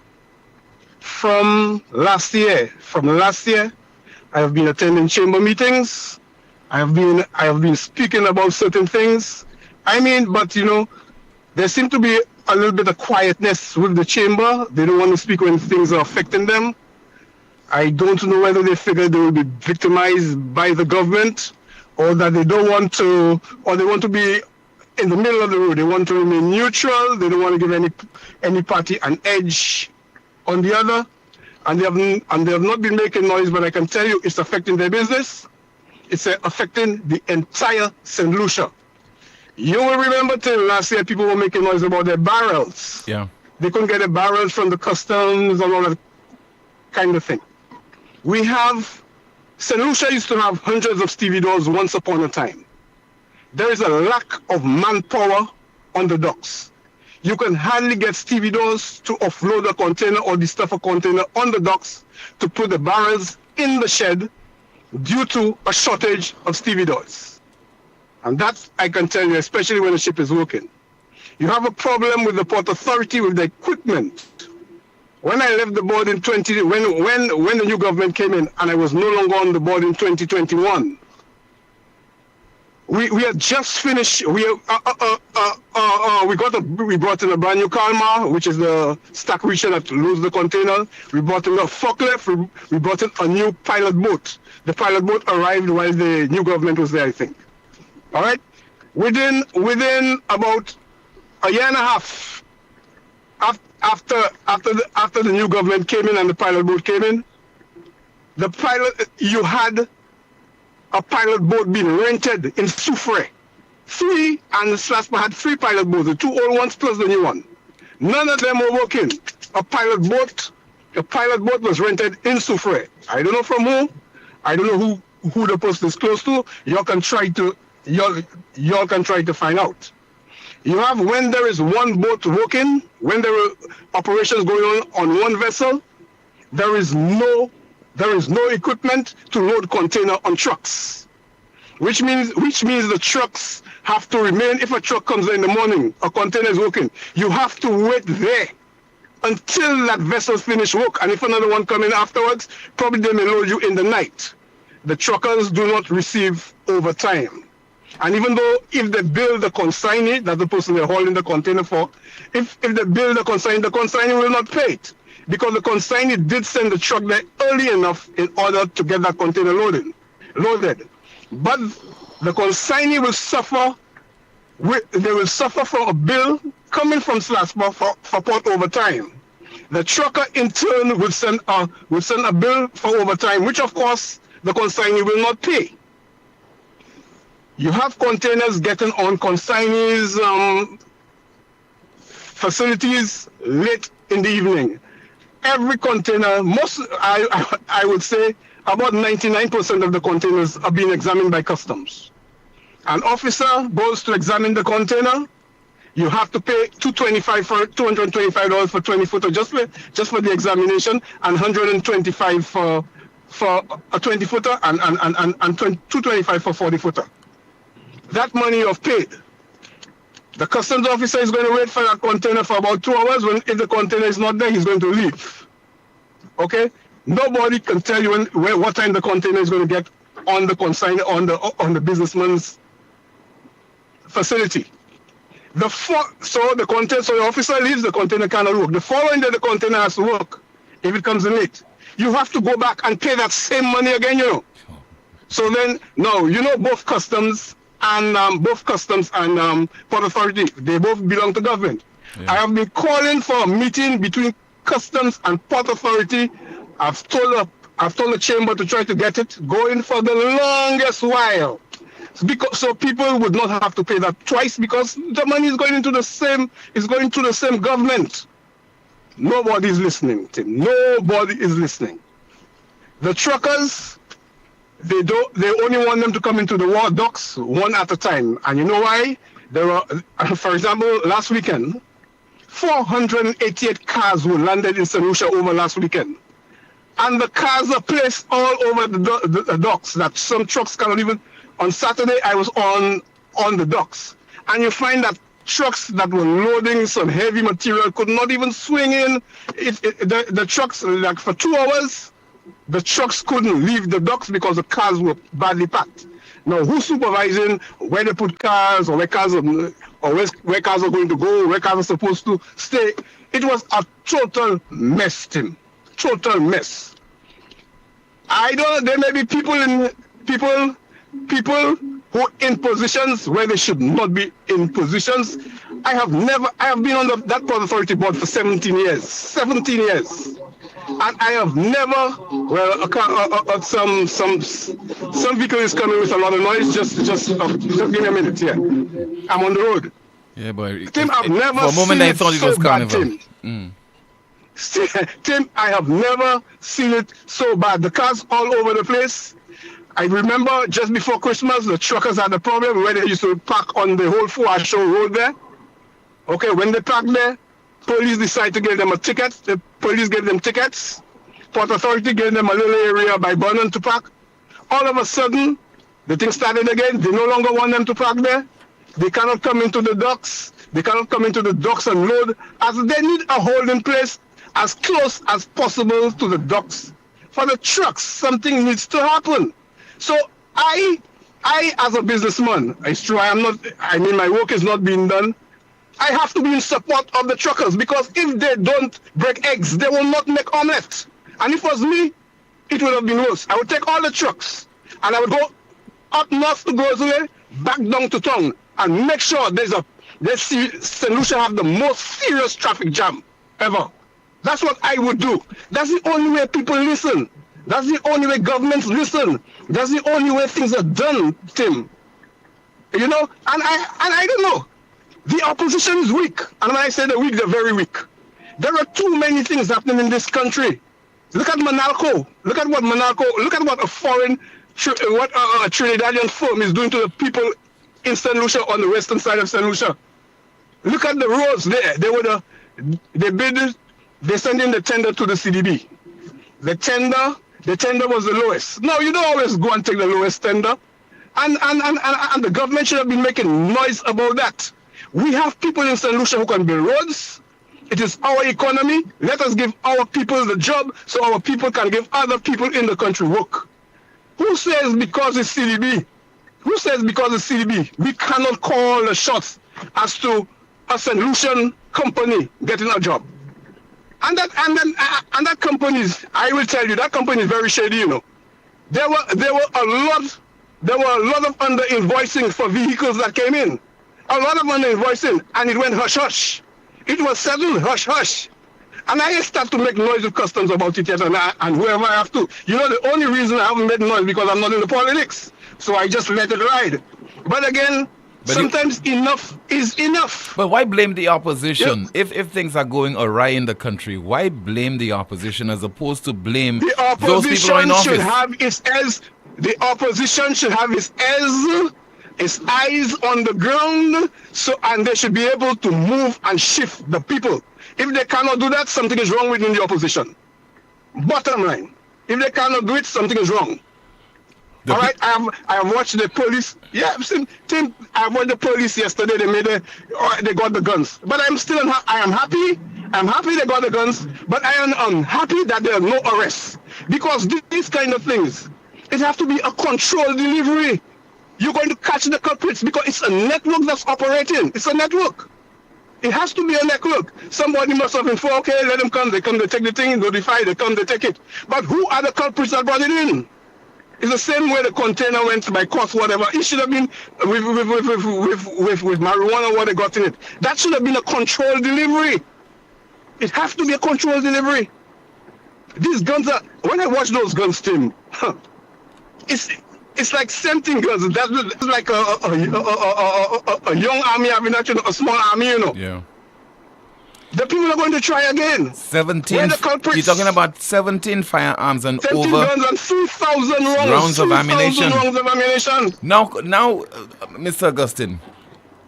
From last year, I have been attending chamber meetings. I have been speaking about certain things. But there seems to be a little bit of quietness with the chamber. They don't want to speak when things are affecting them. I don't know whether they figure they will be victimized by the government, or that they don't want to, or they want to be in the middle of the road. They want to remain neutral. They don't want to give any party an edge on the other. And they have not been making noise, but I can tell you it's affecting their business. It's affecting the entire St. Lucia. You will remember till last year people were making noise about their barrels. Yeah. They couldn't get the barrels from the customs and all that kind of thing. St. Lucia used to have hundreds of stevedores once upon a time. There is a lack of manpower on the docks. You can hardly get stevedores to offload a container or de-stuff a container on the docks to put the barrels in the shed due to a shortage of stevedores. And that I can tell you, especially when the ship is working. You have a problem with the Port Authority with the equipment. When I left the board in when the new government came in and I was no longer on the board in 2021, we had just finished. We brought in a brand new Kalmar, which is the stack reacher that loads the container. We brought in a forklift. We brought in a new pilot boat. The pilot boat arrived while the new government was there, I think. All right. Within about a year and a half after the new government came in and the pilot boat came in, you had a pilot boat being rented in Soufrière. And Slaspa had 3 pilot boats, the 2 old ones plus the new one. None of them were working. A pilot boat was rented in Soufrière. I don't know from who. I don't know who the person is close to. Y'all can try to find out. You have, when there is one boat working, when there are operations going on one vessel, there is no equipment to load container on trucks, which means the trucks have to remain. If a truck comes in the morning, a container is working, you have to wait there until that vessel finish work. And if another one come in afterwards, probably they may load you in the night. The truckers do not receive overtime. And even though if they bill the consignee, that's the person they're hauling the container for, if they bill the consignee will not pay it. Because the consignee did send the truck there early enough in order to get that container loaded. But the consignee will suffer. They will suffer from a bill coming from SLASPA for port overtime. The trucker in turn will send a bill for overtime, which of course the consignee will not pay. You have containers getting on consignees' facilities late in the evening. every container, I would say about 99% of the containers are being examined by customs. An officer goes to examine the container. You have to pay $225 for 20 footer just for the examination, and $125 for a 20 footer, and $225 for 40 footer. That money you've paid. The customs officer is going to wait for that container for about 2 hours. If the container is not there, he's going to leave. Okay? Nobody can tell you what time the container is going to get on the consignor, on the businessman's facility. So the officer leaves, the container cannot work. The following day, the container has to work. If it comes in late, you have to go back and pay that same money again. So then, no, both customs and Port Authority, they both belong to government. Yeah. I have been calling for a meeting between customs and Port Authority. I've told the chamber to try to get it going for the longest while, so people would not have to pay that twice, because the money is going into the same government. Nobody is listening, Tim. Nobody is listening. The truckers, they only want them to come into the war docks one at a time. And you know why? There are, for example, last weekend, 488 cars were landed in St. Lucia over last weekend. And the cars are placed all over the docks that some trucks cannot even. On Saturday, I was on the docks. And you find that trucks that were loading some heavy material could not even swing in. The trucks, like for 2 hours, the trucks couldn't leave the docks because the cars were badly packed. Now, who's supervising where they put cars, or where cars are going to go, where cars are supposed to stay? It was a total mess, Tim. Total mess. I don't know, there may be people who in positions where they should not be in positions. I have been on that Port Authority board for 17 years. 17 years. And I have never, some vehicle is coming with a lot of noise. Just give me a minute here. I'm on the road. Yeah, but Tim, I've never for a moment seen I thought it was carnival. Tim, I have never seen it so bad. The cars all over the place. I remember just before Christmas, the truckers had a problem where they used to park on the whole Fuasho road there. Okay, when they parked there, police decided to give them a ticket. The police gave them tickets. Port Authority gave them a little area by Vernon to park. All of a sudden, the thing started again. They no longer want them to park there. They cannot come into the docks. They cannot come into the docks and load, as they need a holding place as close as possible to the docks. For the trucks, something needs to happen. So I as a businessman, it's true, my work is not being done. I have to be in support of the truckers, because if they don't break eggs, they will not make omelets. And if it was me, it would have been worse. I would take all the trucks and I would go up north to Grosway, back down to town, and make sure St. Lucia have the most serious traffic jam ever. That's what I would do. That's the only way people listen. That's the only way governments listen. That's the only way things are done, Tim. And I don't know. The opposition is weak. And when I say they're weak, they're very weak. There are too many things happening in this country. Look at Monalco. Look at what a foreign, a Trinidadian firm is doing to the people in St. Lucia, on the western side of St. Lucia. Look at the roads there. They sent in the tender to the CDB. The tender was the lowest. No, you don't always go and take the lowest tender. And the government should have been making noise about that. We have people in St. Lucia who can build roads. It is our economy. Let us give our people the job so our people can give other people in the country work. Who says because it's CDB? We cannot call the shots as to a St. Lucian company getting a job. And that company is, I will tell you, that company is very shady, There were a lot of under invoicing for vehicles that came in. A lot of under invoicing, and it went hush hush. It was settled hush hush. And I start to make noise with customs about it yet, and whoever I have to. The only reason I haven't made noise because I'm not in the politics. So I just let it ride. But again, Sometimes enough is enough. But why blame the opposition? If things are going awry in the country, why blame the opposition as opposed to blame those people who are in office? Should have its eyes. The opposition should have its eyes on the ground, and they should be able to move and shift the people. If they cannot do that, something is wrong within the opposition. Bottom line, if they cannot do it, something is wrong. All right, I have watched the police. Yeah, Tim, I watched the police yesterday. They got the guns, but I'm still I am happy. I'm happy they got the guns, but I am unhappy that there are no arrests, because these kind of things, it has to be a controlled delivery. You're going to catch the culprits because it's a network that's operating. It's a network. It has to be a network. Somebody must have informed, okay, let them come. They come, they take the thing, notify, they come, they take it. But who are the culprits that brought it in? It's the same way the container went by cost, whatever. It should have been with marijuana, what they got in it. That should have been a controlled delivery. It has to be a controlled delivery. These guns are, when I watch those guns, Tim, it's like scenting guns. That's like a young army having a small army, you know. Yeah. The people are going to try again. 17. You're talking about 17 firearms and 17 over guns and 3,000 rounds of ammunition. Now, Mr. Augustine,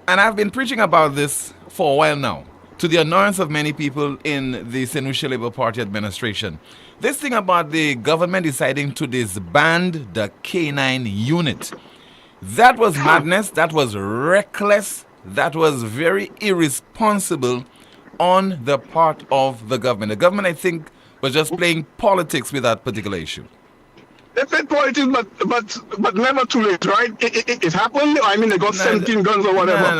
and I've been preaching about this for a while now, to the annoyance of many people in the St. Lucia Labour Party administration. This thing about the government deciding to disband the K9 unit, that was madness, that was reckless, that was very irresponsible on the part of the government. The government, I think, was just playing politics with that particular issue. They played politics, but never too late, right? It happened. I mean, they got 17 guns or whatever.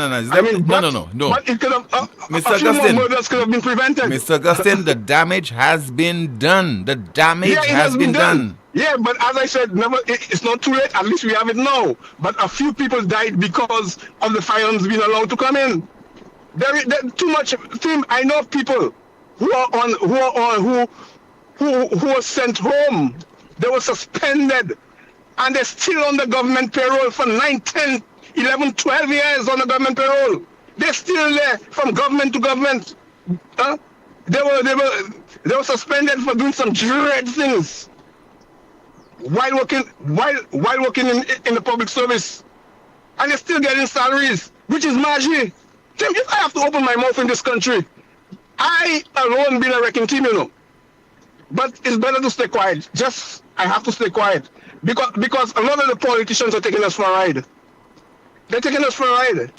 No. But it could have, Mr. a few Augustine, more murders could have been prevented. Mr. Augustine, the damage has been done. The damage has been done. Yeah, but as I said, it's not too late. At least we have it now. But a few people died because of the firearms being allowed to come in. There too much. Tim, I know people who are sent home. They were suspended, and they're still on the government payroll for 9, 10, 11, 12 years on the government payroll. They're still there from government to government. They were suspended for doing some dread things while working in the public service, and they're still getting salaries, which is magic. Tim, if I have to open my mouth in this country, I alone be a wrecking team, you know. But it's better to stay quiet. I have to stay quiet because a lot of the politicians are taking us for a ride. They're taking us for a ride.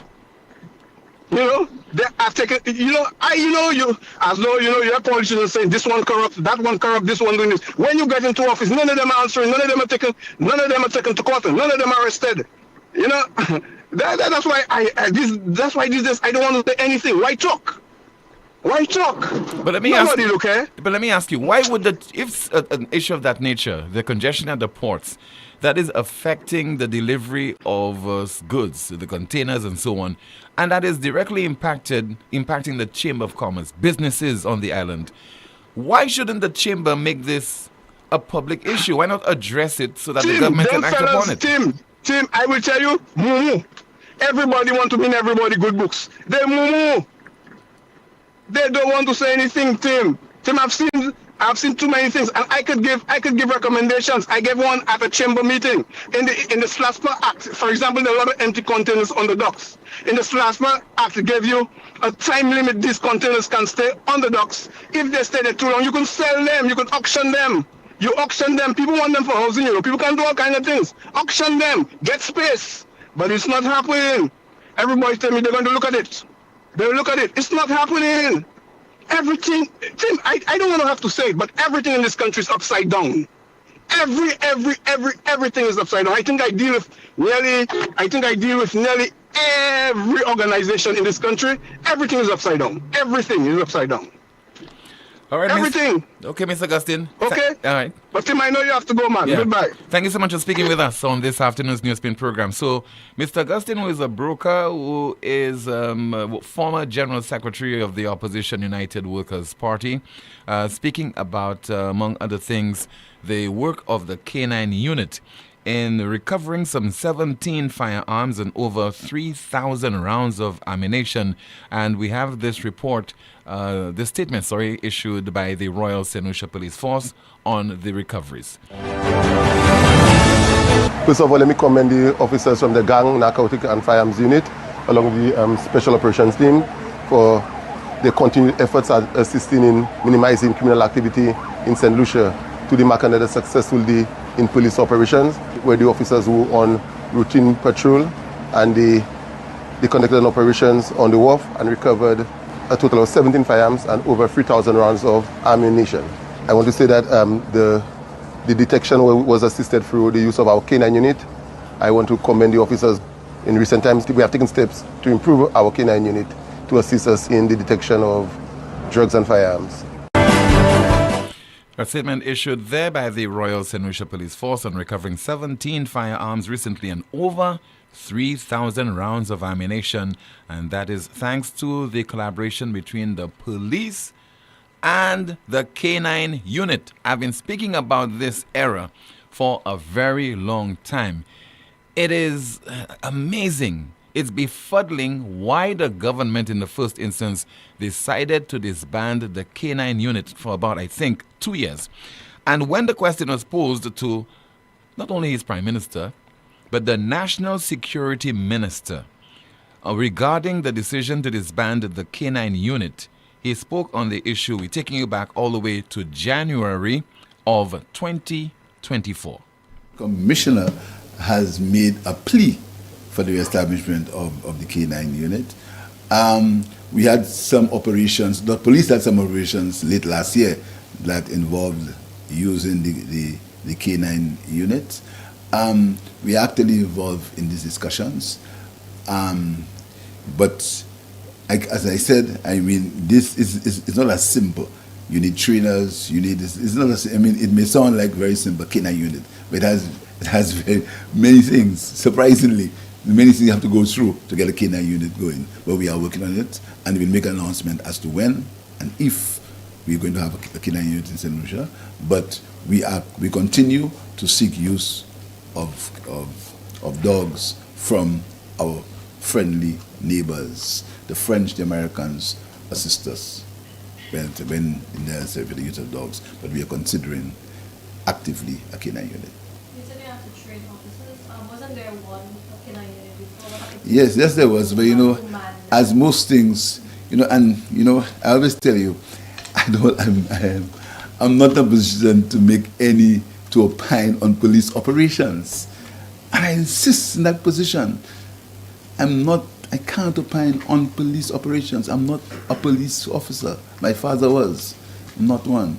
You know, they have taken. You as though you're politicians saying this one corrupt, that one corrupt, this one doing this. When you get into office, none of them are answering. None of them are taken to court. None of them are arrested. You know, that's why that's why these days I don't want to say anything. Why talk? Why talk? But let me ask you, why would if an issue of that nature, the congestion at the ports, that is affecting the delivery of goods, the containers and so on, and that is directly impacting the Chamber of Commerce, businesses on the island, why shouldn't the Chamber make this a public issue? Why not address it so that the government can act upon it? Tim, I will tell you, everybody want to win everybody good books. They don't want to say anything, Tim. Tim, I've seen too many things, and I could give recommendations. I gave one at a chamber meeting in the SLASPA Act. For example, there are a lot of empty containers on the docks. In the SLASPA Act, it gave you a time limit. These containers can stay on the docks. If they stay there too long, you can sell them. You can auction them. You auction them. People want them for housing. You know, people can do all kinds of things. Auction them. Get space. But it's not happening. Everybody tell me they're going to look at it. They'll look at it. It's not happening. Everything, Tim, I don't want to have to say it, but everything in this country is upside down. Everything is upside down. I think I deal with nearly every organization in this country. Everything is upside down. Everything is upside down. All right, everything. Okay, Mr. Augustine. Okay. All right. But Tim, I know you have to go, man. Yeah. Goodbye. Thank you so much for speaking with us on this afternoon's NewsSpin program. So, Mr. Augustine, who is a broker, who is former General Secretary of the Opposition United Workers Party, speaking about, among other things, the work of the K9 unit in recovering some 17 firearms and over 3,000 rounds of ammunition. And we have this report, this statement, issued by the Royal St. Lucia Police Force on the recoveries. First of all, let me commend the officers from the Gang, Narcotic and Firearms Unit, along with the Special Operations Team, for their continued efforts at assisting in minimizing criminal activity in St. Lucia, to the mark another successful day in police operations, where the officers were on routine patrol and they conducted operations on the wharf and recovered a total of 17 firearms and over 3,000 rounds of ammunition. I want to say that the detection was assisted through the use of our K9 unit. I want to commend the officers. In recent times, we have taken steps to improve our K9 unit to assist us in the detection of drugs and firearms. A statement issued there by the Royal St. Lucia Police Force on recovering 17 firearms recently and over 3,000 rounds of ammunition. And that is thanks to the collaboration between the police and the K9 unit. I've been speaking about this era for a very long time. It is amazing. It's befuddling why the government in the first instance decided to disband the K9 unit for about, I think, 2 years. And when the question was posed to not only his Prime Minister, but the National Security Minister regarding the decision to disband the K9 unit, he spoke on the issue. We're taking you back all the way to January of 2024. Commissioner has made a plea for the establishment of the K9 unit. We had some operations, the police had some operations late last year that involved using the K9 unit. We are actively involved in these discussions. But as I said, I mean, this is not as simple. You need trainers, you need this. It's not as, I mean, it may sound like very simple, K9 unit, but it has very many things, surprisingly. Many things you have to go through to get a K9 unit going. But we are working on it, and we'll make an announcement as to when and if we're going to have a K9 unit in St. Lucia. But we continue to seek use of dogs from our friendly neighbors. The French, the Americans assist us when in the for the use of dogs. But we are considering actively a K9 unit. You said you have to train officers. Wasn't there one K9 unit before? Yes, there was. But as most things, and I always tell you, I'm not in a position to opine on police operations. And I insist in that position. I can't opine on police operations. I'm not a police officer. My father was, not one.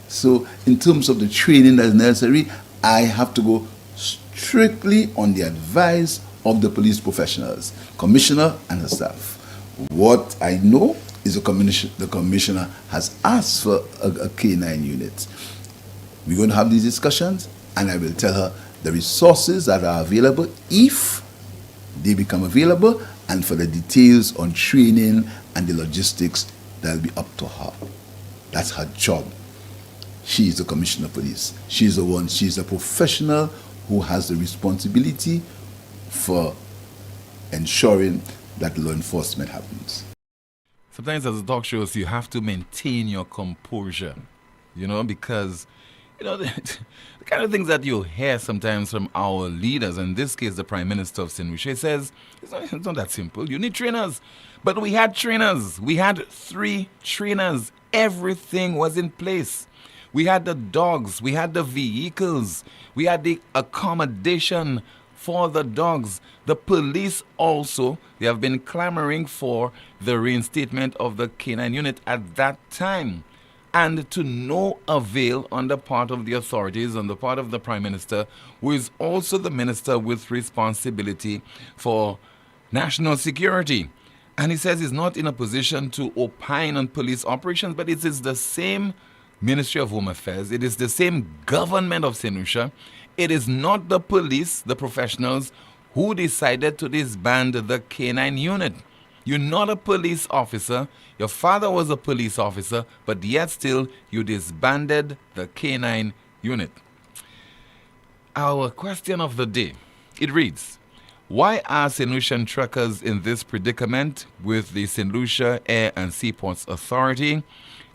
So in terms of the training that is necessary, I have to go strictly on the advice of the police professionals, commissioner and her staff. What I know is the commissioner has asked for a K9 unit. We're going to have these discussions, and I will tell her the resources that are available if they become available, and for the details on training and the logistics, that'll be up to her. That's her job. She is the commissioner of police. She's a professional who has the responsibility for ensuring that law enforcement happens. Sometimes as the talk shows, you have to maintain your composure, because, the kind of things that you hear sometimes from our leaders, in this case, the Prime Minister of St. Lucia, says, it's not that simple. You need trainers. But we had trainers. We had 3 trainers. Everything was in place. We had the dogs. We had the vehicles. We had the accommodation for the dogs. The police also, they have been clamoring for the reinstatement of the K9 unit at that time. And to no avail on the part of the authorities, on the part of the Prime Minister, who is also the minister with responsibility for national security. And he says he's not in a position to opine on police operations, but it is the same Ministry of Home Affairs. It is the same government of St. Lucia. It is not the police, the professionals, who decided to disband the K9 unit. You're not a police officer. Your father was a police officer, but yet still you disbanded the K9 unit. Our question of the day, it reads, why are St. Lucian truckers in this predicament with the St. Lucia Air and Seaports Authority?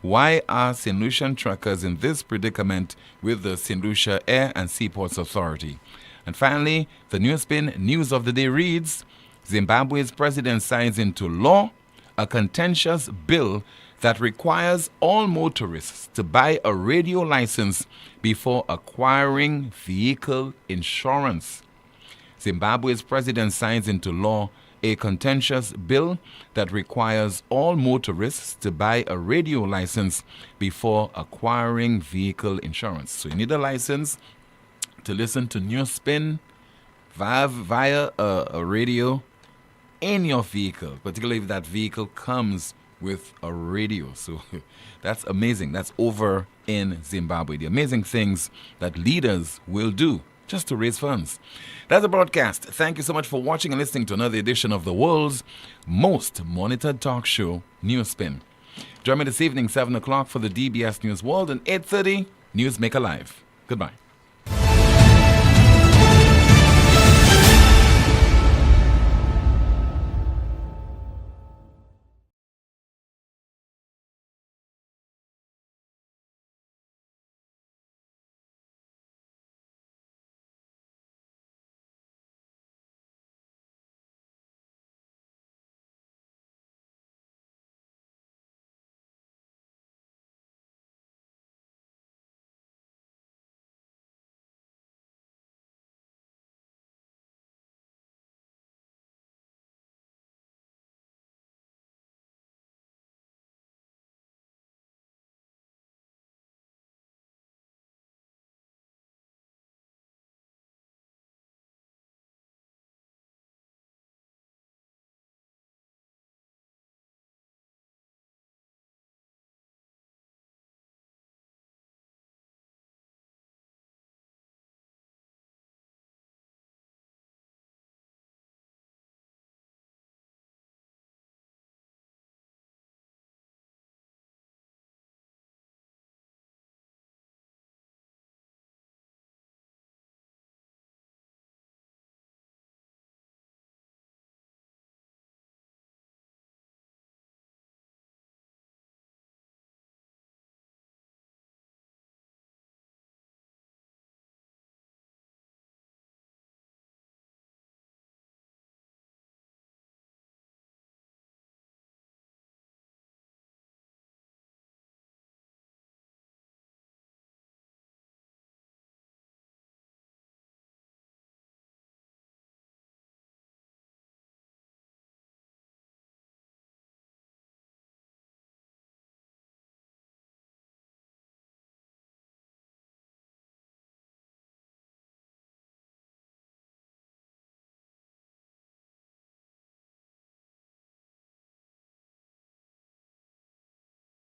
Why are St. Lucian truckers in this predicament with the St. Lucia Air and Seaports Authority? And finally, the NewsSpin news of the day reads, Zimbabwe's president signs into law a contentious bill that requires all motorists to buy a radio license before acquiring vehicle insurance. Zimbabwe's president signs into law a contentious bill that requires all motorists to buy a radio license before acquiring vehicle insurance. So you need a license to listen to NewsSpin via a radio in your vehicle, particularly if that vehicle comes with a radio. So that's amazing. That's over in Zimbabwe. The amazing things that leaders will do just to raise funds. That's a broadcast. Thank you so much for watching and listening to another edition of the world's most monitored talk show, NewsSpin. Join me this evening, 7 o'clock for the DBS News World, and 8:30, Newsmaker Live. Goodbye.